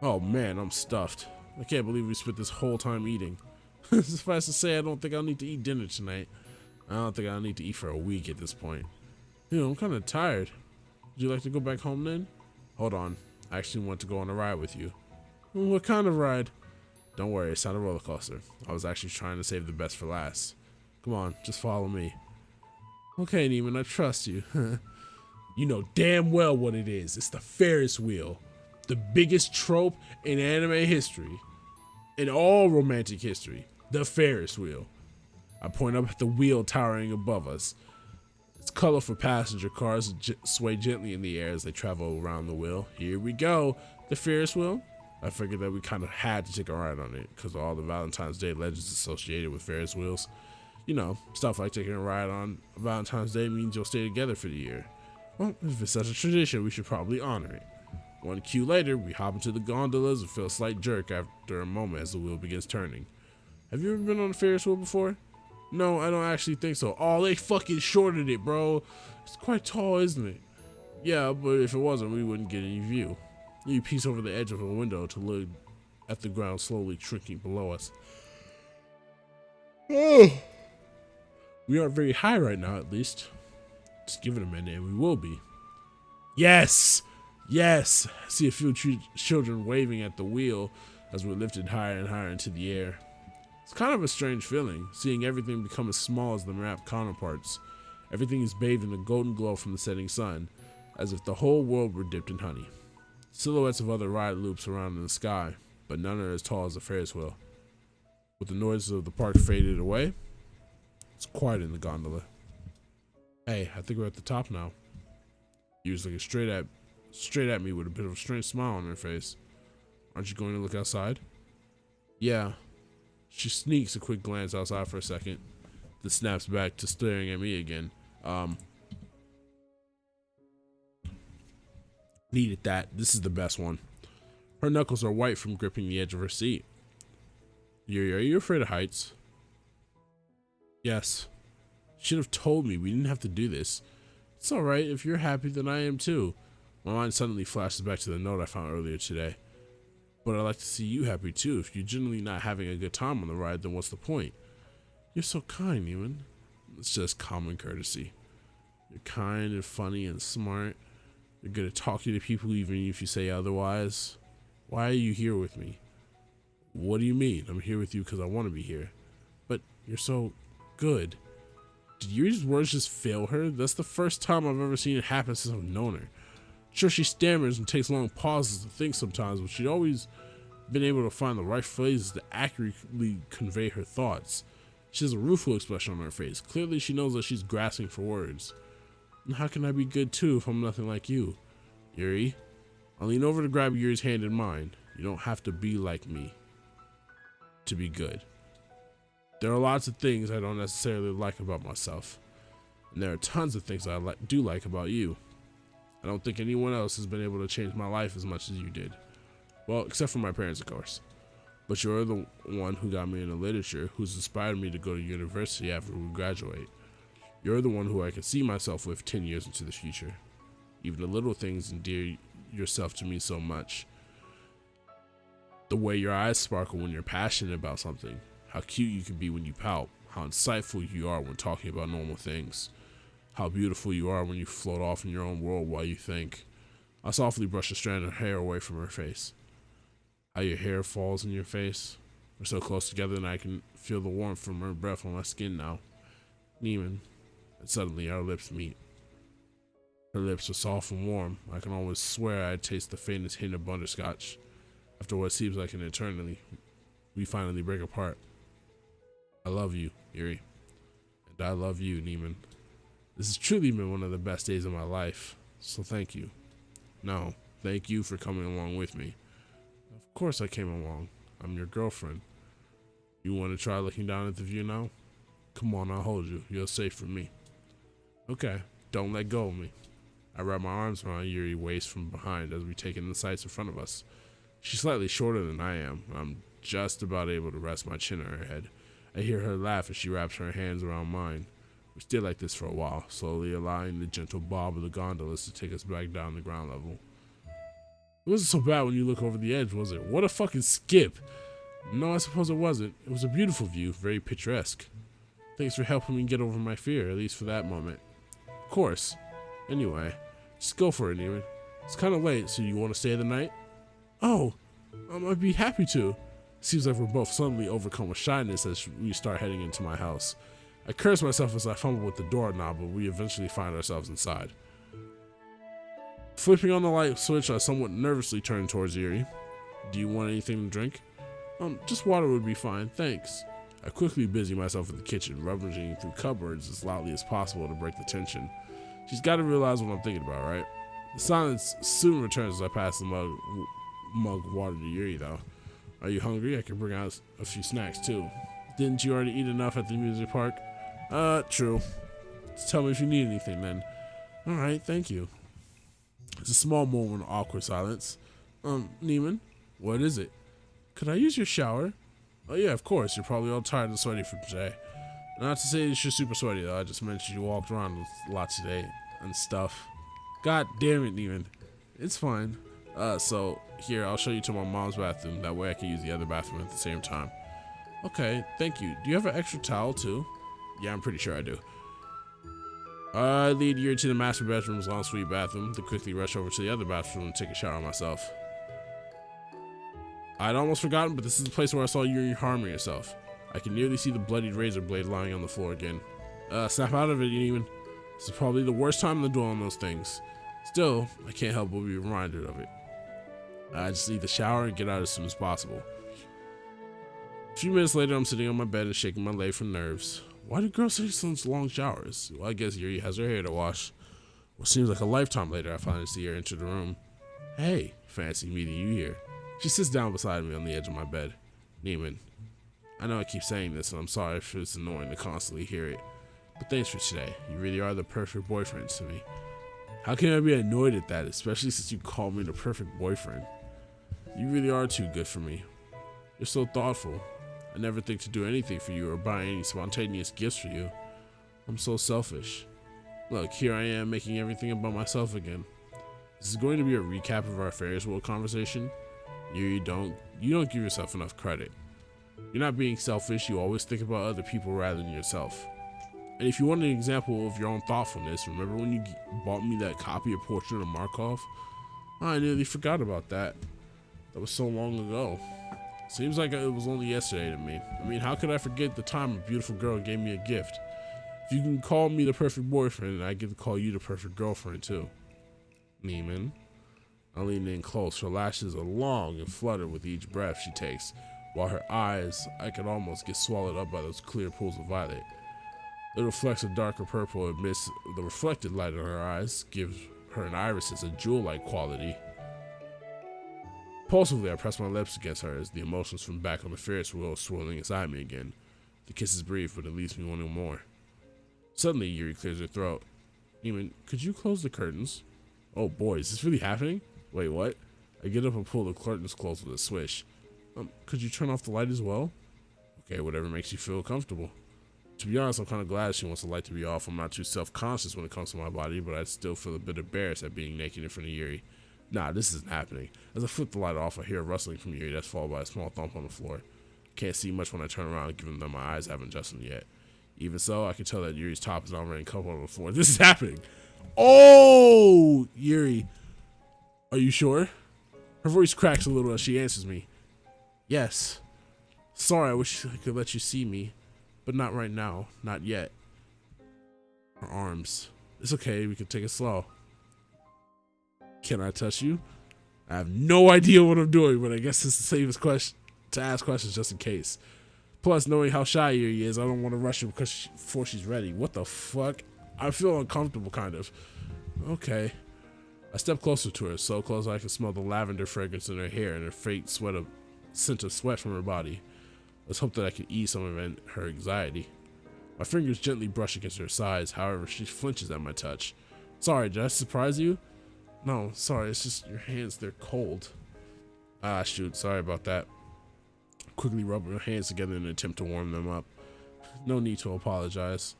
Oh man, I'm stuffed. I can't believe we spent this whole time eating. Suffice to say, I don't think I'll need to eat dinner tonight. I don't think I'll need to eat for a week at this point. I'm kind of tired. Would you like to go back home then? Hold on. I actually want to go on a ride with you. What kind of ride? Don't worry, it's not a roller coaster. I was actually trying to save the best for last. Come on, just follow me. Okay, Neiman, I trust you. You know damn well what it is. It's the Ferris wheel. The biggest trope in anime history. In all romantic history. The Ferris wheel. I point up at the wheel towering above us. Its colorful passenger cars sway gently in the air as they travel around the wheel. Here we go. The Ferris wheel. I figured that we kind of had to take a ride on it because of all the Valentine's Day legends associated with Ferris wheels. You know, stuff like taking a ride on Valentine's Day means you'll stay together for the year. Well, if it's such a tradition, we should probably honor it. One cue later, we hop into the gondolas and feel a slight jerk after a moment as the wheel begins turning. Have you ever been on a Ferris wheel before? No, I don't actually think so. Oh, they fucking shorted it, bro. It's quite tall, isn't it? Yeah, but if it wasn't, we wouldn't get any view. You piece over the edge of a window to look at the ground slowly shrinking below us. We aren't very high right now, at least. Just give it a minute and we will be. Yes! Yes! I see a few children waving at the wheel as we're lifted higher and higher into the air. It's kind of a strange feeling, seeing everything become as small as the map counterparts. Everything is bathed in a golden glow from the setting sun, as if the whole world were dipped in honey. Silhouettes of other ride loops around in the sky, but none are as tall as the Ferris wheel. With the noises of the park faded away, it's quiet in the gondola. Hey, I think we're at the top now. Yu's looking straight at me with a bit of a strange smile on her face. Aren't you going to look outside? Yeah. She sneaks a quick glance outside for a second, then snaps back to staring at me again. Needed that. This is the best one. Her knuckles are white from gripping the edge of her seat. Yuri, are you afraid of heights? Yes. Should have told me. We didn't have to do this. It's alright. If you're happy, then I am too. My mind suddenly flashes back to the note I found earlier today. But I'd like to see you happy too. If you're genuinely not having a good time on the ride, then what's the point? You're so kind, Neiman. It's just common courtesy. You're kind and funny and smart. You're good at talking to people even if you say otherwise. Why are you here with me? What do you mean? I'm here with you because I want to be here. But you're so good. Did Yuri's words just fail her? That's the first time I've ever seen it happen since I've known her. Sure, she stammers and takes long pauses to think sometimes, but she'd always been able to find the right phrases to accurately convey her thoughts. She has a rueful expression on her face. Clearly, she knows that she's grasping for words. And how can I be good too if I'm nothing like you? Yuri? I lean over to grab Yuri's hand in mine. You don't have to be like me to be good. There are lots of things I don't necessarily like about myself. And there are tons of things I do like about you. I don't think anyone else has been able to change my life as much as you did. Well, except for my parents, of course. But you're the one who got me into literature, who's inspired me to go to university after we graduate. You're the one who I can see myself with 10 years into the future. Even the little things endear yourself to me so much. The way your eyes sparkle when you're passionate about something. How cute you can be when you pout. How insightful you are when talking about normal things. How beautiful you are when you float off in your own world while you think. I softly brush a strand of hair away from her face. How your hair falls in your face. We're so close together and I can feel the warmth from her breath on my skin now. Neiman. And suddenly our lips meet. Her lips are soft and warm. I can almost swear I taste the faintest hint of butterscotch. After what seems like an eternity, we finally break apart. I love you, Yuri. And I love you, Neiman. This has truly been one of the best days of my life, so thank you. No, thank you for coming along with me. Of course I came along. I'm your girlfriend. You want to try looking down at the view now? Come on, I'll hold you. You're safe from me. Okay, don't let go of me. I wrap my arms around Yuri's waist from behind as we take in the sights in front of us. She's slightly shorter than I am. I'm just about able to rest my chin on her head. I hear her laugh as she wraps her hands around mine. We stay like this for a while, slowly allowing the gentle bob of the gondolas to take us back down the ground level. It wasn't so bad when you look over the edge, was it? What a fucking skip! No, I suppose it wasn't. It was a beautiful view, very picturesque. Thanks for helping me get over my fear, at least for that moment. Of course. Anyway, just go for it, Neiman. It's kind of late, so you want to stay the night? Oh, I'd be happy to. Seems like we're both suddenly overcome with shyness as we start heading into my house. I curse myself as I fumble with the doorknob, but we eventually find ourselves inside. Flipping on the light switch, I somewhat nervously turn towards Yuri. Do you want anything to drink? Just water would be fine, thanks. I quickly busy myself in the kitchen, rummaging through cupboards as loudly as possible to break the tension. She's got to realize what I'm thinking about, right? The silence soon returns as I pass the mug of water to Yuri, though. Are you hungry? I can bring out a few snacks, too. Didn't you already eat enough at the music park? True. Just tell me if you need anything, then. Alright, thank you. It's a small moment of awkward silence. Neiman, what is it? Could I use your shower? Oh yeah, of course. You're probably all tired and sweaty from today. Not to say that you're super sweaty, though. I just mentioned you walked around a lot today and stuff. God damn it, Neiman. It's fine. So here, I'll show you to my mom's bathroom. That way I can use the other bathroom at the same time. Okay, thank you. Do you have an extra towel too? Yeah, I'm pretty sure I do. I lead Yuri to the master bedroom's ensuite bathroom, then quickly rush over to the other bathroom and take a shower myself. I'd almost forgotten, but this is the place where I saw Yuri harming herself. I can nearly see the bloodied razor blade lying on the floor again. Snap out of it, Neiman. This is probably the worst time to dwell on those things. Still, I can't help but be reminded of it. I just need the shower and get out as soon as possible. A few minutes later, I'm sitting on my bed and shaking my leg from nerves. Why do girls take such long showers? Well, I guess Yuri has her hair to wash. What seems like a lifetime later, I finally see her enter the room. Hey, fancy meeting you here. She sits down beside me on the edge of my bed. Neiman, I know I keep saying this, and I'm sorry if it's annoying to constantly hear it, but thanks for today. You really are the perfect boyfriend to me. How can I be annoyed at that, especially since you called me the perfect boyfriend? You really are too good for me. You're so thoughtful. I never think to do anything for you or buy any spontaneous gifts for you. I'm so selfish. Look, here I am making everything about myself again. This is going to be a recap of our Ferris wheel conversation. You don't give yourself enough credit. You're not being selfish, you always think about other people rather than yourself. And if you want an example of your own thoughtfulness, remember when you bought me that copy of Portrait of Markov? I nearly forgot about that. That was so long ago. Seems like it was only yesterday to me. I mean, how could I forget the time a beautiful girl gave me a gift? If you can call me the perfect boyfriend, I get to call you the perfect girlfriend too. Neiman. I lean in close. Her lashes are long and flutter with each breath she takes, while her eyes, I could almost get swallowed up by those clear pools of violet. Little flecks of darker purple amidst the reflected light in her eyes gives her an iris a jewel-like quality. Impulsively, I press my lips against her as the emotions from back on the Ferris wheel are swirling inside me again. The kiss is brief, but it leaves me wanting more. Suddenly, Yuri clears her throat. Neiman, could you close the curtains? Oh boy, is this really happening? Wait, what? I get up and pull the curtains closed with a swish. Could you turn off the light as well? Okay, whatever makes you feel comfortable. To be honest, I'm kind of glad she wants the light to be off. I'm not too self-conscious when it comes to my body, but I still feel a bit embarrassed at being naked in front of Yuri. Nah, this isn't happening. As I flip the light off, I hear a rustling from Yuri that's followed by a small thump on the floor. Can't see much when I turn around, given that my eyes haven't adjusted yet. Even so, I can tell that Yuri's top is already covered on the floor. This is happening. Oh, Yuri. Are you sure? Her voice cracks a little as she answers me. Yes. Sorry, I wish I could let you see me, but not right now. Not yet. Her arms. It's okay, we can take it slow. Can I touch you? I have no idea what I'm doing, but I guess it's the safest question to ask questions just in case. Plus, knowing how shy Yuri is, I don't want to rush her before she's ready. What the fuck? I feel uncomfortable, kind of. Okay. I step closer to her, so close I can smell the lavender fragrance in her hair and her faint scent of sweat from her body. Let's hope that I can ease some of her anxiety. My fingers gently brush against her sides, however, she flinches at my touch. Sorry, did I surprise you? No, sorry, it's just your hands, they're cold. Ah, shoot, sorry about that. Quickly rub her hands together in an attempt to warm them up. No need to apologize.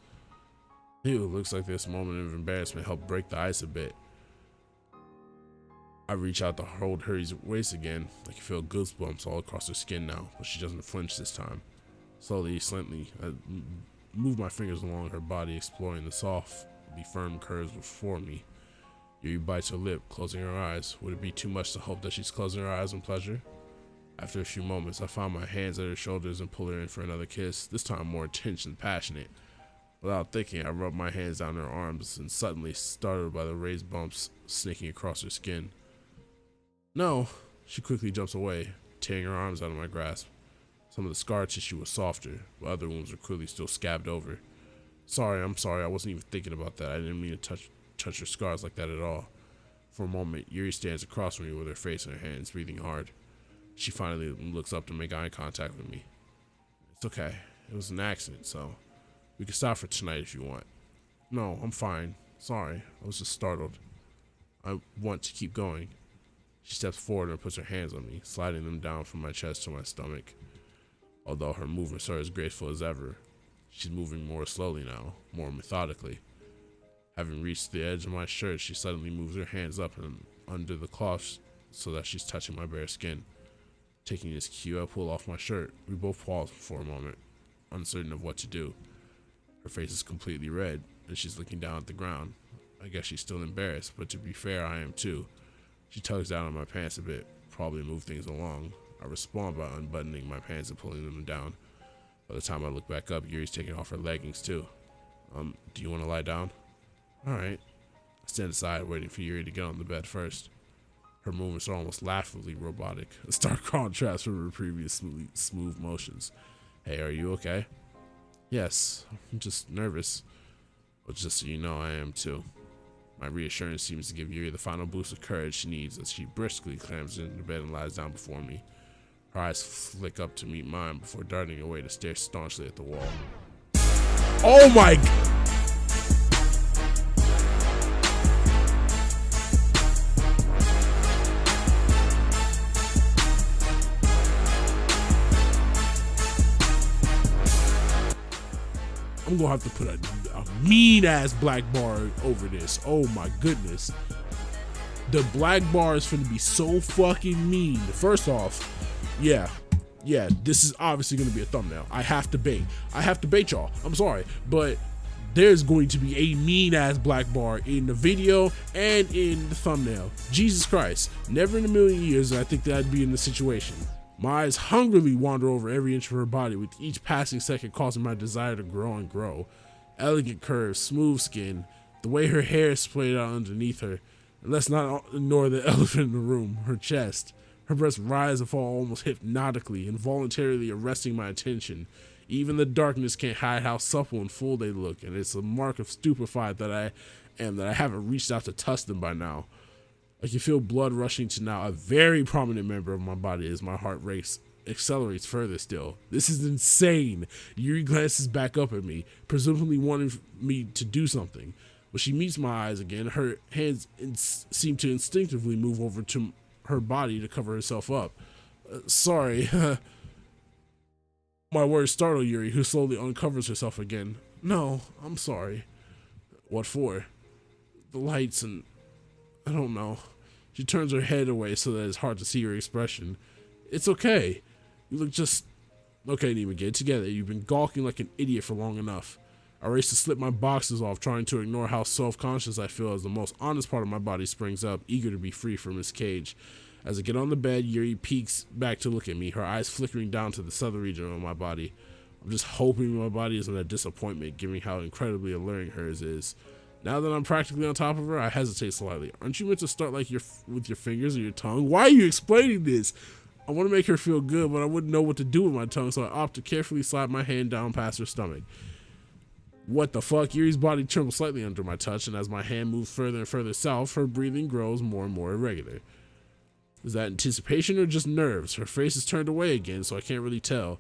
Ew, looks like this moment of embarrassment helped break the ice a bit. I reach out to hold her waist again. I can feel goosebumps all across her skin now, but she doesn't flinch this time. Slowly, slightly, move my fingers along her body, exploring the soft, firm curves before me. Yuri bites her lip, closing her eyes. Would it be too much to hope that she's closing her eyes in pleasure? After a few moments, I found my hands at her shoulders and pulled her in for another kiss, this time more intense and passionate. Without thinking, I rubbed my hands down her arms and suddenly startled by the raised bumps snaking across her skin. No, she quickly jumps away, tearing her arms out of my grasp. Some of the scar tissue was softer, but other wounds were clearly still scabbed over. I'm sorry, I wasn't even thinking about that. I didn't mean to touch her scars like that at all. For a moment, Yuri stands across from me with her face in her hands, breathing hard. She finally looks up to make eye contact with me. It's okay. It was an accident, so we can stop for tonight if you want. No, I'm fine. Sorry, I was just startled. I want to keep going. She steps forward and puts her hands on me, sliding them down from my chest to my stomach. Although her movements are as graceful as ever, she's moving more slowly now, more methodically. Having reached the edge of my shirt, she suddenly moves her hands up and under the cloth so that she's touching my bare skin. Taking this cue, I pull off my shirt. We both pause for a moment, uncertain of what to do. Her face is completely red, and she's looking down at the ground. I guess she's still embarrassed, but to be fair, I am too. She tugs down on my pants a bit, probably to move things along. I respond by unbuttoning my pants and pulling them down. By the time I look back up, Yuri's taking off her leggings too. Do you want to lie down? Alright. I stand aside, waiting for Yuri to get on the bed first. Her movements are almost laughably robotic, a stark contrast from her previous smooth motions. Hey, are you okay? Yes, I'm just nervous. But just so you know, I am too. My reassurance seems to give Yuri the final boost of courage she needs as she briskly clambers into bed and lies down before me. Her eyes flick up to meet mine before darting away to stare staunchly at the wall. Oh my God! I'm gonna have to put a mean ass black bar over this. Oh my goodness. The black bar is gonna be so fucking mean. First off, yeah, this is obviously gonna be a thumbnail. I have to bait y'all. I'm sorry, but there's going to be a mean ass black bar in the video and in the thumbnail. Jesus Christ, never in a million years did I think that I'd be in this situation. My eyes hungrily wander over every inch of her body, with each passing second causing my desire to grow and grow. Elegant curves, smooth skin, the way her hair is splayed out underneath her. And let's not ignore the elephant in the room, her chest. Her breasts rise and fall almost hypnotically, involuntarily arresting my attention. Even the darkness can't hide how supple and full they look, and it's a mark of stupefied that I am that I haven't reached out to touch them by now. I can feel blood rushing to now a very prominent member of my body as my heart rate accelerates further still. This is insane. Yuri glances back up at me, presumably wanting me to do something. When she meets my eyes again, her hands seem to instinctively move over to her body to cover herself up. Sorry. My words startle Yuri, who slowly uncovers herself again. No, I'm sorry. What for? The lights and... I don't know. She turns her head away so that it's hard to see her expression. It's okay. You look just... Okay, Nima, get it together. You've been gawking like an idiot for long enough. I race to slip my boxes off, trying to ignore how self-conscious I feel as the most honest part of my body springs up, eager to be free from this cage. As I get on the bed, Yuri peeks back to look at me, her eyes flickering down to the southern region of my body. I'm just hoping my body isn't a disappointment, given how incredibly alluring hers is. Now that I'm practically on top of her, I hesitate slightly. Aren't you meant to start like with your fingers or your tongue? Why are you explaining this? I want to make her feel good, but I wouldn't know what to do with my tongue, so I opt to carefully slide my hand down past her stomach. What the fuck? Yuri's body trembles slightly under my touch, and as my hand moves further and further south, her breathing grows more and more irregular. Is that anticipation or just nerves? Her face is turned away again, so I can't really tell.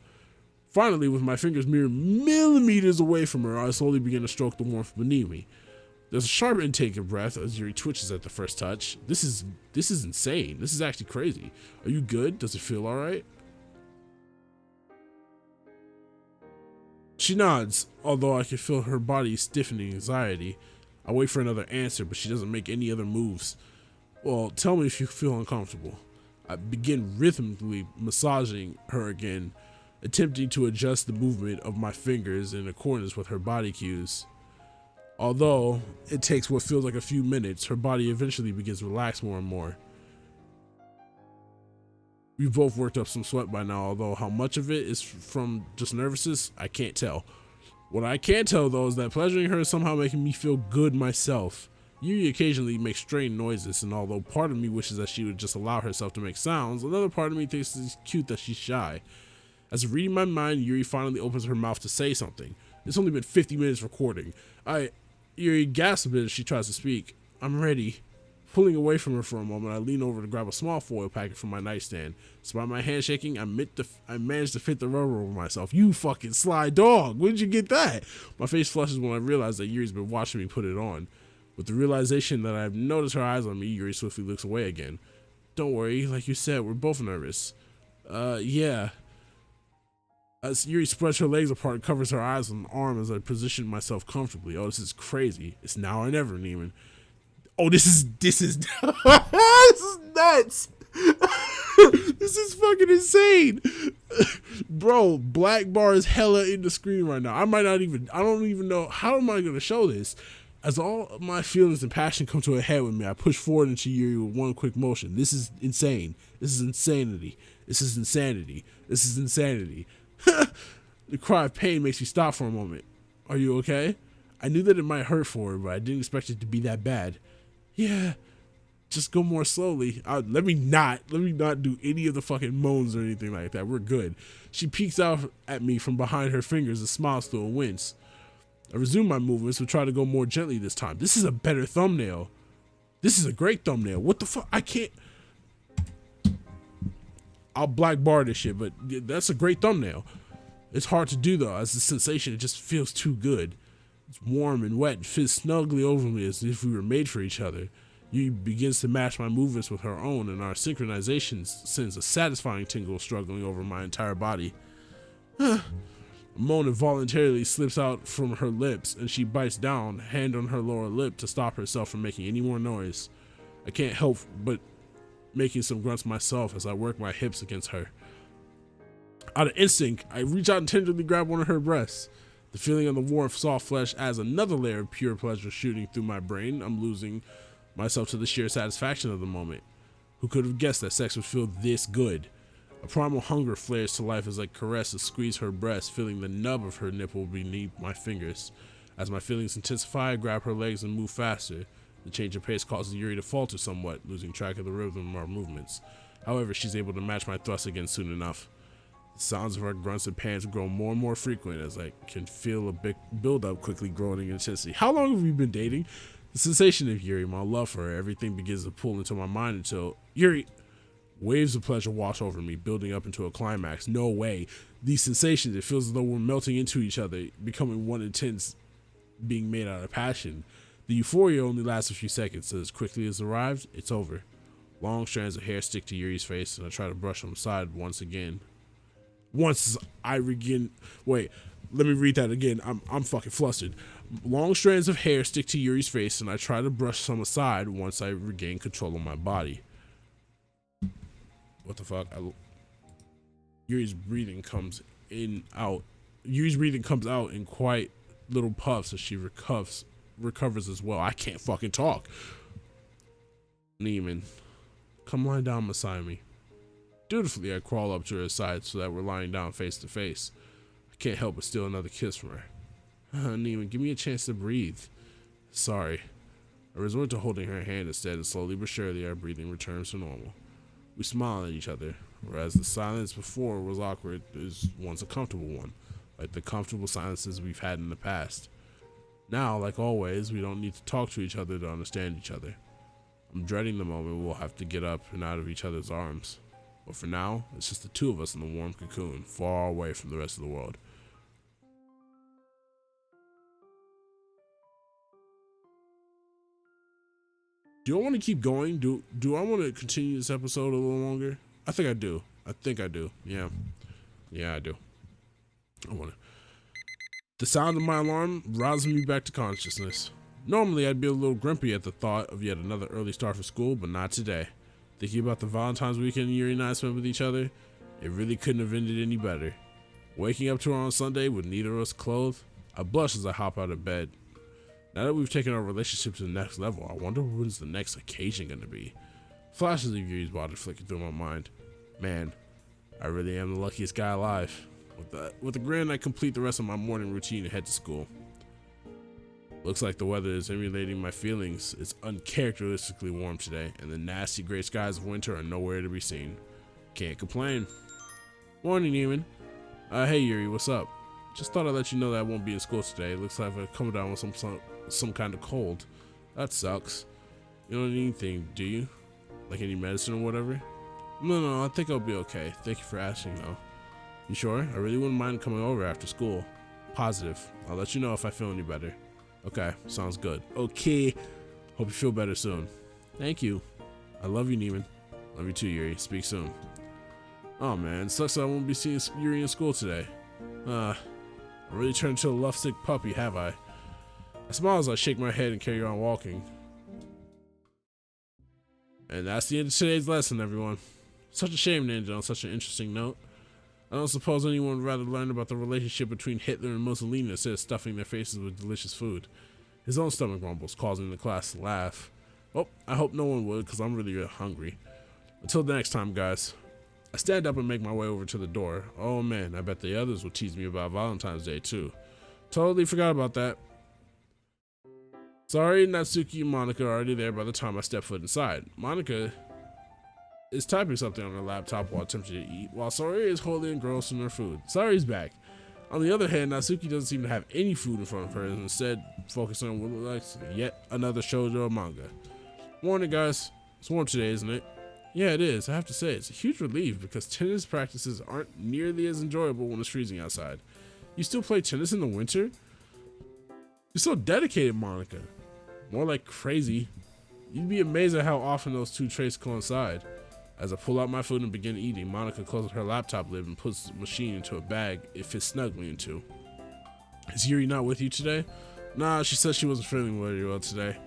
Finally, with my fingers mere millimeters away from her, I slowly begin to stroke the warmth beneath me. There's a sharp intake of breath as Yuri twitches at the first touch. This is insane. This is actually crazy. Are you good? Does it feel alright? She nods, although I can feel her body stiffening in anxiety. I wait for another answer, but she doesn't make any other moves. Well, tell me if you feel uncomfortable. I begin rhythmically massaging her again attempting to adjust the movement of my fingers in accordance with her body cues. Although it takes what feels like a few minutes, her body eventually begins to relax more and more. We've both worked up some sweat by now, although how much of it is from just nervousness, I can't tell. What I can tell though is that pleasuring her is somehow making me feel good myself. Yuri occasionally makes strange noises, and although part of me wishes that she would just allow herself to make sounds, another part of me thinks it's cute that she's shy. As reading my mind, Yuri finally opens her mouth to say something. It's only been 50 minutes recording. Yuri gasps a bit as she tries to speak. I'm ready. Pulling away from her for a moment, I lean over to grab a small foil packet from my nightstand. Despite my hand shaking, I managed to fit the rubber over myself. You fucking sly dog! Where'd you get that? My face flushes when I realize that Yuri's been watching me put it on. With the realization that I've noticed her eyes on me, Yuri swiftly looks away again. Don't worry, like you said, we're both nervous. Yeah. As Yuri spreads her legs apart and covers her eyes with an arm as I position myself comfortably. Oh, this is crazy. It's now or never, Neiman. Oh, this is this is nuts. This is fucking insane. Bro, black bar is hella in the screen right now. I don't even know, how am I going to show this? As all of my feelings and passion come to a head with me, I push forward into Yuri with one quick motion. This is insane. This is insanity. This is insanity. This is insanity. The cry of pain makes me stop for a moment. Are you okay? I knew that it might hurt for her, but I didn't expect it to be that bad. Yeah, just go more slowly. Let me not do any of the fucking moans or anything like that. We're good. She peeks out at me from behind her fingers and smiles through a wince. I resume my movements and try to go more gently this time. This is a better thumbnail. This is a great thumbnail. What the fuck? I can't. I'll black bar this shit, but that's a great thumbnail. It's hard to do though, as the sensation, it just feels too good. It's warm and wet and fits snugly over me as if we were made for each other. Yuri begins to match my movements with her own, and our synchronization sends a satisfying tingle struggling over my entire body. A moan involuntarily slips out from her lips, and she bites down, hand on her lower lip, to stop herself from making any more noise. I can't help but making some grunts myself as I work my hips against her. Out of instinct, I reach out and tenderly grab one of her breasts. The feeling of the warm, soft flesh adds another layer of pure pleasure shooting through my brain. I'm losing myself to the sheer satisfaction of the moment. Who could have guessed that sex would feel this good? A primal hunger flares to life as I caress and squeeze her breast, feeling the nub of her nipple beneath my fingers. As my feelings intensify, I grab her legs and move faster. The change of pace causes Yuri to falter somewhat, losing track of the rhythm of our movements. However, she's able to match my thrust again soon enough. The sounds of our grunts and pants grow more and more frequent as I can feel a big build-up quickly growing in intensity. How long have we been dating? The sensation of Yuri, my love for her, everything begins to pull into my mind until Yuri. Waves of pleasure wash over me, building up into a climax. No way. These sensations, it feels as though we're melting into each other, becoming one intense being made out of passion. The euphoria only lasts a few seconds, so as quickly as it arrives, it's over. Long strands of hair stick to Yuri's face, and I try to brush them aside once again. Once I regain, wait, let me read that again. I'm fucking flustered. Long strands of hair stick to Yuri's face, and I try to brush some aside once I regain control of my body. What the fuck? Yuri's breathing comes out in quite little puffs as she recovers as well. I can't fucking talk. Neiman, come lie down beside me. Dutifully, I crawl up to her side so that we're lying down face to face. I can't help but steal another kiss from her. Neiman, give me a chance to breathe. Sorry. I resort to holding her hand instead, and slowly but surely our breathing returns to normal. We smile at each other, whereas the silence before was awkward is once a comfortable one, like the comfortable silences we've had in the past. Now, like always, we don't need to talk to each other to understand each other. I'm dreading the moment we'll have to get up and out of each other's arms. But for now, it's just the two of us in the warm cocoon, far away from the rest of the world. Do I want to keep going? Do I want to continue this episode a little longer? I think I do. Yeah. Yeah, I do. I want to. The sound of my alarm rouses me back to consciousness. Normally, I'd be a little grumpy at the thought of yet another early start for school, but not today. Thinking about the Valentine's weekend Yuri and I spent with each other, it really couldn't have ended any better. Waking up to her on Sunday with neither of us clothed, I blush as I hop out of bed. Now that we've taken our relationship to the next level, I wonder when's the next occasion gonna be. Flashes of Yuri's body flicking through my mind. Man, I really am the luckiest guy alive. With a grin, I complete the rest of my morning routine and head to school. Looks like the weather is emulating my feelings. It's uncharacteristically warm today, and the nasty gray skies of winter are nowhere to be seen. Can't complain. Morning, Neiman. Hey Yuri, what's up? Just thought I'd let you know that I won't be in school today. Looks like I've come down with some kind of cold. That sucks. You don't need anything, do you? Like any medicine or whatever? No, I think I'll be okay. Thank you for asking though. You sure? I really wouldn't mind coming over after school. Positive. I'll let you know if I feel any better. Okay, sounds good. Okay. Hope you feel better soon. Thank you. I love you, Neiman. Love you too, Yuri. Speak soon. Oh man, sucks that I won't be seeing Yuri in school today. I really turned into a lovesick puppy, have I? I smile as I shake my head and carry on walking. And that's the end of today's lesson, everyone. Such a shame to end on such an interesting note. I don't suppose anyone would rather learn about the relationship between Hitler and Mussolini instead of stuffing their faces with delicious food. His own stomach rumbles, causing the class to laugh. Oh, I hope no one would, because I'm really hungry. Until the next time, guys. I stand up and make my way over to the door. Oh man, I bet the others will tease me about Valentine's Day too. Totally forgot about that. Sorry, Natsuki and Monica are already there by the time I step foot inside. Monica is typing something on her laptop while attempting to eat, while Sori is wholly engrossed in her food. Sori's back. On the other hand, Natsuki doesn't seem to have any food in front of her and instead focusing on what looks like yet another shoujo manga. Morning, guys. It's warm today, isn't it? Yeah, it is. I have to say, it's a huge relief because tennis practices aren't nearly as enjoyable when it's freezing outside. You still play tennis in the winter? You're so dedicated, Monica. More like crazy. You'd be amazed at how often those two traits coincide. As I pull out my food and begin eating, Monica closes her laptop lid and puts the machine into a bag it fits snugly into. Is Yuri not with you today? Nah, she said she wasn't feeling very well today.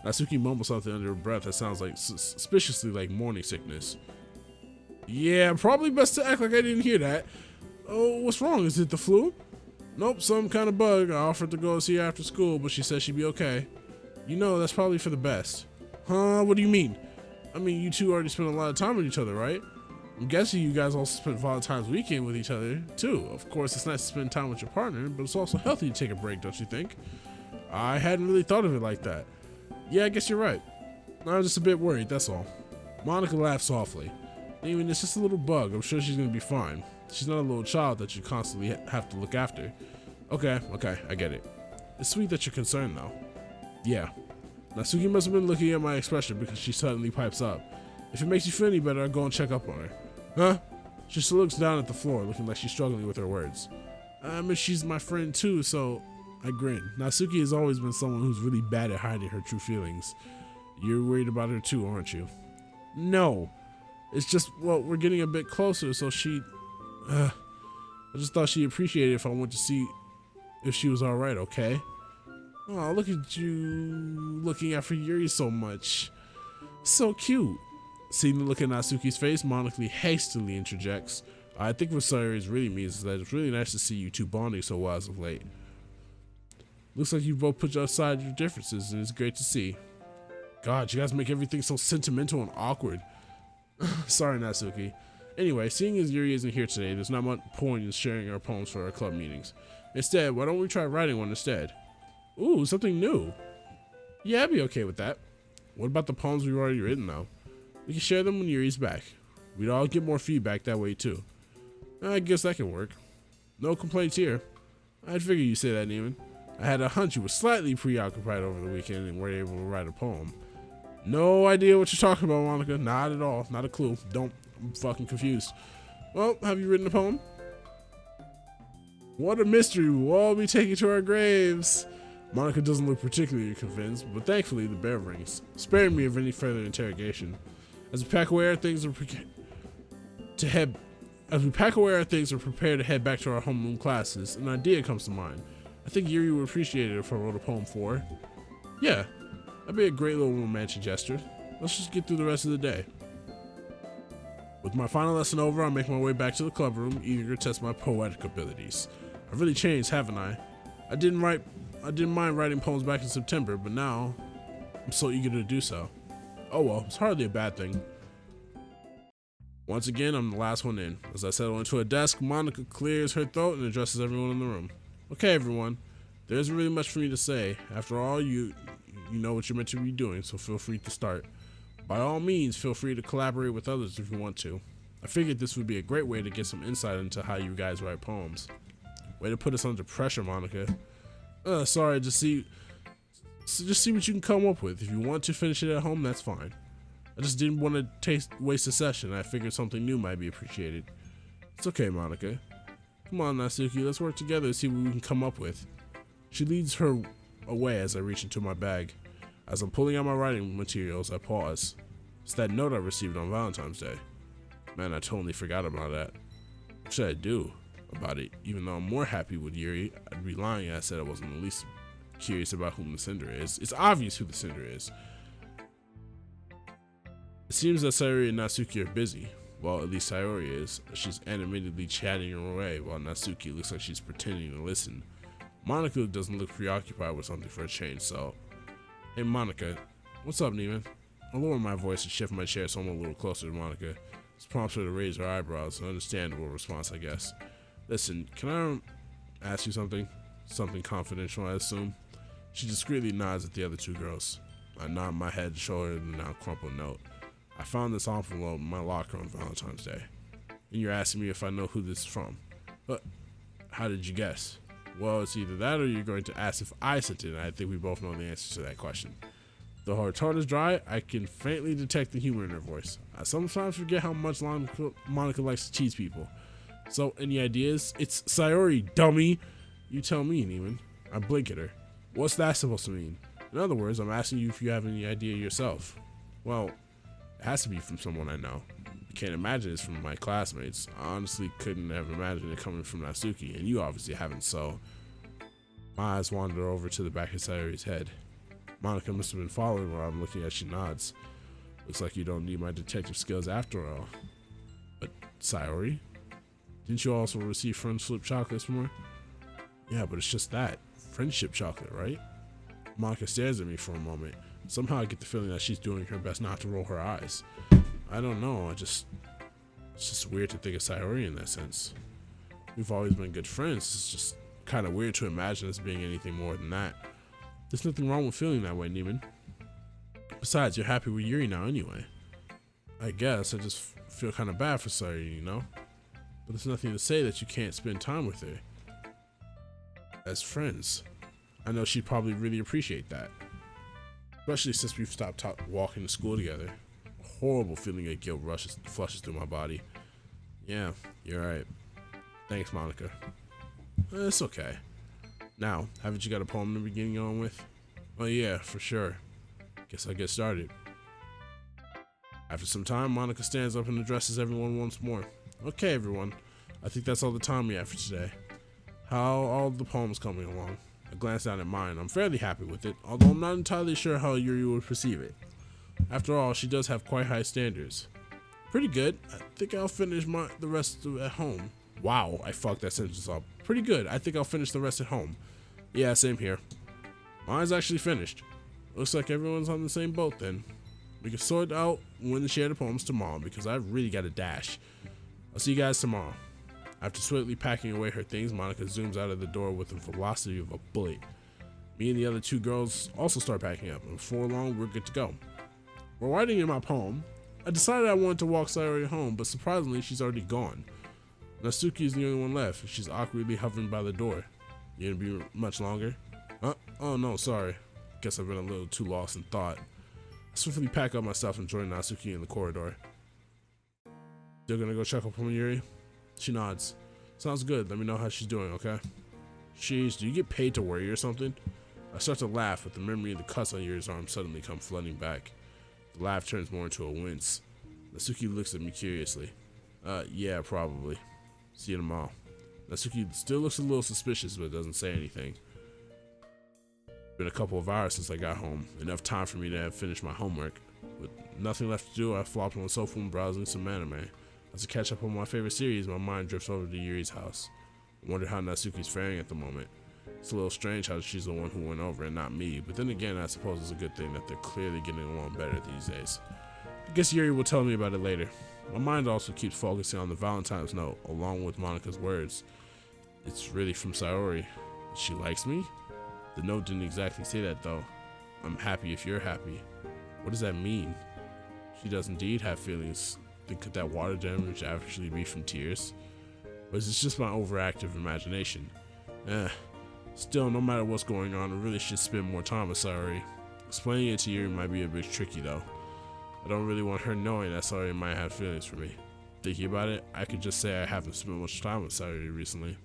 Natsuki mumbles something under her breath that sounds like suspiciously like morning sickness. Yeah, probably best to act like I didn't hear that. Oh, what's wrong? Is it the flu? Nope, some kind of bug. I offered to go see her after school, but she said she'd be okay. You know, that's probably for the best. Huh? What do you mean? I mean, you two already spent a lot of time with each other, right? I'm guessing you guys also spent Valentine's weekend with each other, too. Of course, it's nice to spend time with your partner, but it's also healthy to take a break, don't you think? I hadn't really thought of it like that. Yeah, I guess you're right. I was just a bit worried, that's all. Monica laughed softly. I mean, it's just a little bug. I'm sure she's gonna be fine. She's not a little child that you constantly have to look after. Okay, I get it. It's sweet that you're concerned, though. Yeah. Natsuki must have been looking at my expression because she suddenly pipes up. If it makes you feel any better, I'll go and check up on her. Huh? She still looks down at the floor, looking like she's struggling with her words. I mean, she's my friend too, so I grin. Natsuki has always been someone who's really bad at hiding her true feelings. You're worried about her too, aren't you? No. It's just, well, we're getting a bit closer, so she... I just thought she'd appreciate it if I went to see if she was alright, okay? Oh, look at you looking out for Yuri so much. So cute. Seeing the look in Natsuki's face, Monica hastily interjects. I think what Sayori really means is that it's really nice to see you two bonding so well as of late. Looks like you both put aside your differences, and it's great to see. God, you guys make everything so sentimental and awkward. Sorry, Natsuki. Anyway, seeing as Yuri isn't here today, there's not much point in sharing our poems for our club meetings. Instead, why don't we try writing one instead? Ooh, something new. Yeah, I'd be okay with that. What about the poems we've already written, though? We can share them when Yuri's back. We'd all get more feedback that way, too. I guess that can work. No complaints here. I'd figure you'd say that, Neiman. I had a hunch you were slightly preoccupied over the weekend and weren't able to write a poem. No idea what you're talking about, Monica. Not at all. Not a clue. I'm fucking confused. Well, have you written a poem? What a mystery. We'll all be taken to our graves. Monica doesn't look particularly convinced, but thankfully the bell rings, sparing me of any further interrogation. As we pack away our things and prepare to head back to our homeroom classes, an idea comes to mind. I think Yuri would appreciate it if I wrote a poem for her. Yeah, that'd be a great little romantic gesture. Let's just get through the rest of the day. With my final lesson over, I make my way back to the club room, eager to test my poetic abilities. I've really changed, haven't I? I didn't mind writing poems back in September, but now I'm so eager to do so. Oh well, it's hardly a bad thing. Once again, I'm the last one in. As I settle into a desk, Monica clears her throat and addresses everyone in the room. Okay, everyone, there isn't really much for me to say. After all, you know what you're meant to be doing, so feel free to start. By all means, feel free to collaborate with others if you want to. I figured this would be a great way to get some insight into how you guys write poems. Way to put us under pressure, Monica. Sorry, just see what you can come up with. If you want to finish it at home, that's fine. I just didn't want to waste a session. I figured something new might be appreciated. It's okay, Monica. Come on, Natsuki, let's work together to see what we can come up with. She leads her away as I reach into my bag. As I'm pulling out my writing materials, I pause. It's that note I received on Valentine's Day. Man, I totally forgot about that. What should I do about it? Even though I'm more happy with Yuri, I'd be lying if I said I wasn't at least curious about whom the sender is. It's obvious who the sender is. It seems that Sayori and Natsuki are busy. Well, at least Sayori is. She's animatedly chatting her away, while Natsuki looks like she's pretending to listen. Monica doesn't look preoccupied with something for a change, so... Hey, Monica. What's up, Neiman? I lower my voice and shift my chair so I'm a little closer to Monica. This prompts her to raise her eyebrows, an understandable response, I guess. Listen, can I ask you something? Something confidential, I assume? She discreetly nods at the other two girls. I nod my head to show her the now crumpled note. I found this envelope in my locker on Valentine's Day. And you're asking me if I know who this is from. But how did you guess? Well, it's either that or you're going to ask if I sent it, and I think we both know the answer to that question. Though her tone is dry, I can faintly detect the humor in her voice. I sometimes forget how much Monica likes to tease people. So, any ideas? It's Sayori, dummy! You tell me, Neiman. I blink at her. What's that supposed to mean? In other words, I'm asking you if you have any idea yourself. Well, it has to be from someone I know. I can't imagine it's from my classmates. I honestly couldn't have imagined it coming from Natsuki, and you obviously haven't, so... My eyes wander over to the back of Sayori's head. Monica must have been following while I'm looking as she nods. Looks like you don't need my detective skills after all. But, Sayori? Didn't you also receive friendship chocolates from her? Yeah, but it's just that. Friendship chocolate, right? Monica stares at me for a moment. Somehow I get the feeling that she's doing her best not to roll her eyes. I don't know, it's just weird to think of Sayori in that sense. We've always been good friends. It's just kind of weird to imagine us being anything more than that. There's nothing wrong with feeling that way, Neiman. Besides, you're happy with Yuri now anyway. I guess I just feel kind of bad for Sayori, you know? But there's nothing to say that you can't spend time with her. As friends. I know she'd probably really appreciate that. Especially since we've stopped walking to school together. A horrible feeling of guilt flushes through my body. Yeah, you're right. Thanks, Monica. It's okay. Now, haven't you got a poem to be getting on with? Oh yeah, for sure. Guess I'll get started. After some time, Monica stands up and addresses everyone once more. Okay, everyone. I think that's all the time we have for today. How are all the poems coming along? I glance down at mine. I'm fairly happy with it, although I'm not entirely sure how Yuri would perceive it. After all, she does have quite high standards. Pretty good. I think I'll finish the rest at home. Wow, I fucked that sentence up. Pretty good. I think I'll finish the rest at home. Yeah, same here. Mine's actually finished. Looks like everyone's on the same boat then. We can sort out when to share the poems tomorrow because I really got a dash. I'll see you guys tomorrow. After swiftly packing away her things, Monica zooms out of the door with the velocity of a bullet. Me and the other two girls also start packing up, and before long, we're good to go. While writing in my poem, I decided I wanted to walk Sayori home, but surprisingly, she's already gone. Natsuki is the only one left, and she's awkwardly hovering by the door. You gonna be much longer? Huh? Oh no, sorry. Guess I've been a little too lost in thought. I swiftly pack up my stuff and join Natsuki in the corridor. Still gonna go check up on Yuri? She nods. Sounds good. Let me know how she's doing, okay? Jeez, do you get paid to worry or something? I start to laugh, but the memory of the cuts on Yuri's arm suddenly come flooding back. The laugh turns more into a wince. Natsuki looks at me curiously. Yeah, probably. See you tomorrow. Natsuki still looks a little suspicious, but doesn't say anything. Been a couple of hours since I got home. Enough time for me to have finished my homework. With nothing left to do, I flopped on the sofa and browsing some anime. As I catch up on my favorite series, my mind drifts over to Yuri's house. I wonder how Natsuki's faring at the moment. It's a little strange how she's the one who went over and not me, but then again, I suppose it's a good thing that they're clearly getting along better these days. I guess Yuri will tell me about it later. My mind also keeps focusing on the Valentine's note, along with Monika's words. It's really from Sayori. She likes me? The note didn't exactly say that though. I'm happy if you're happy. What does that mean? She does indeed have feelings. Then could that water damage actually be from tears? Or is this just my overactive imagination? Still, no matter what's going on, I really should spend more time with Sayori. Explaining it to Yuri might be a bit tricky though. I don't really want her knowing that Sayori might have feelings for me. Thinking about it, I could just say I haven't spent much time with Sayori recently.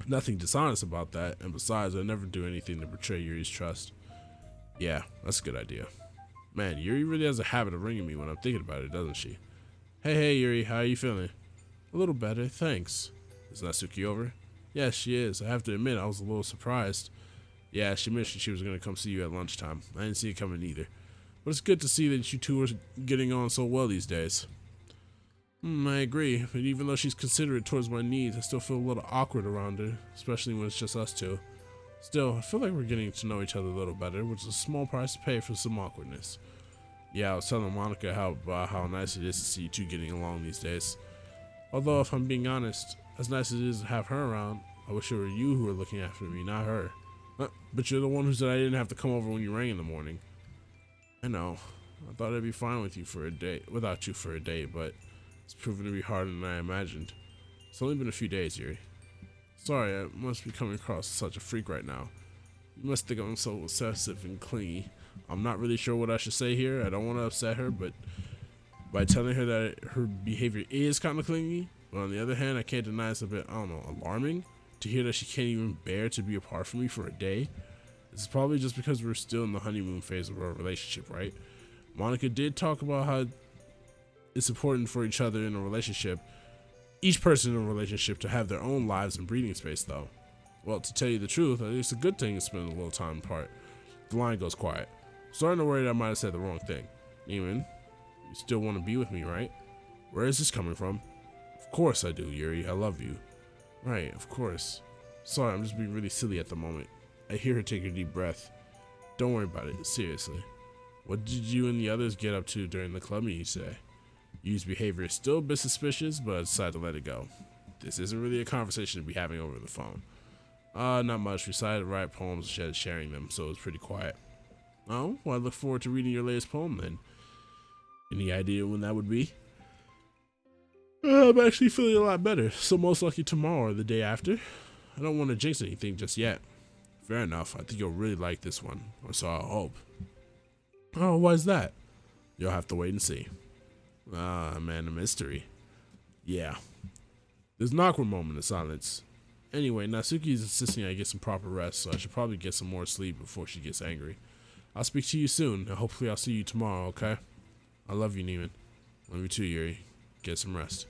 Nothing dishonest about that, and besides, I never do anything to betray Yuri's trust. Yeah, that's a good idea. Man, Yuri really has a habit of ringing me when I'm thinking about it, doesn't she? Hey Yuri, how are you feeling? A little better, thanks. Is Natsuki over? Yes, she is. I have to admit, I was a little surprised. Yeah, she mentioned she was going to come see you at lunchtime. I didn't see it coming either. But it's good to see that you two are getting on so well these days. I agree, but even though she's considerate towards my needs, I still feel a little awkward around her, especially when it's just us two. Still, I feel like we're getting to know each other a little better, which is a small price to pay for some awkwardness. Yeah, I was telling Monika how nice it is to see you two getting along these days. Although, if I'm being honest, as nice as it is to have her around, I wish it were you who were looking after me, not her. But you're the one who said I didn't have to come over when you rang in the morning. I know. I thought I'd be fine with you for a day, without you for a day, but it's proven to be harder than I imagined. It's only been a few days, Yuri. Sorry, I must be coming across as such a freak right now. You must think I'm so obsessive and clingy. I'm not really sure what I should say here. I don't want to upset her, but by telling her that her behavior is kind of clingy, but on the other hand, I can't deny it's a bit, alarming to hear that she can't even bear to be apart from me for a day. It's probably just because we're still in the honeymoon phase of our relationship, right? Monika did talk about how it's important for each other in a relationship, each person in a relationship, to have their own lives and breathing space, though. Well, to tell you the truth, it's a good thing to spend a little time apart. The line goes quiet. Starting to worry that I might have said the wrong thing. Neiman, you still want to be with me, right? Where is this coming from? Of course I do, Yuri. I love you. Right, of course. Sorry, I'm just being really silly at the moment. I hear her take a deep breath. Don't worry about it, seriously. What did you and the others get up to during the club meeting today? Yu's behavior is still a bit suspicious, but I decided to let it go. This isn't really a conversation to be having over the phone. Not much. We decided to write poems instead of sharing them, so it was pretty quiet. Oh, well, I look forward to reading your latest poem then. Any idea when that would be? I'm actually feeling a lot better, so most likely tomorrow or the day after. I don't want to jinx anything just yet. Fair enough. I think you'll really like this one, or so I hope. Oh, why is that? You'll have to wait and see. Man, a mystery. Yeah. There's an awkward moment of silence. Anyway, Natsuki is insisting I get some proper rest, so I should probably get some more sleep before she gets angry. I'll speak to you soon, and hopefully I'll see you tomorrow, okay? I love you, Neiman. Love you too, Yuri. Get some rest.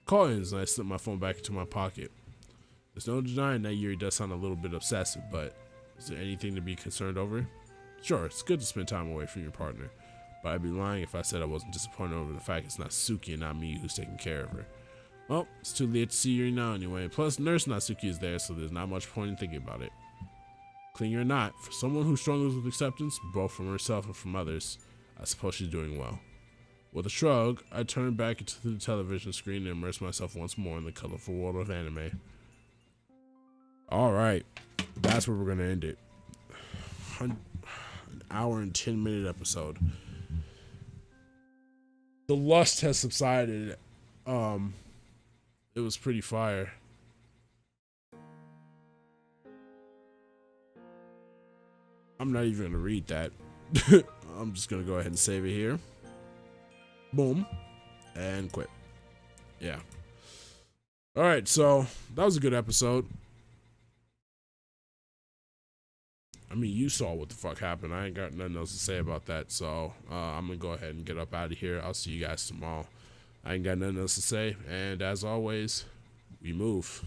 Call ends, and I slip my phone back into my pocket. There's no denying that Yuri does sound a little bit obsessive, but is there anything to be concerned over? Sure, it's good to spend time away from your partner, but I'd be lying if I said I wasn't disappointed over the fact it's Natsuki and not me who's taking care of her. Well, it's too late to see Yuri now anyway. Plus, Nurse Natsuki is there, so there's not much point in thinking about it. Clingy or not, for someone who struggles with acceptance, both from herself and from others, I suppose she's doing well. With a shrug, I turn back into the television screen and immerse myself once more in the colorful world of anime. Alright, that's where we're going to end it. An hour and 10-minute episode. The lust has subsided. It was pretty fire. I'm not even gonna read that. I'm just gonna go ahead and save it here. Boom. And quit. Yeah. Alright, so that was a good episode. I mean, you saw what the fuck happened. I ain't got nothing else to say about that. So I'm gonna go ahead and get up out of here. I'll see you guys tomorrow. I ain't got nothing else to say. And as always, we move.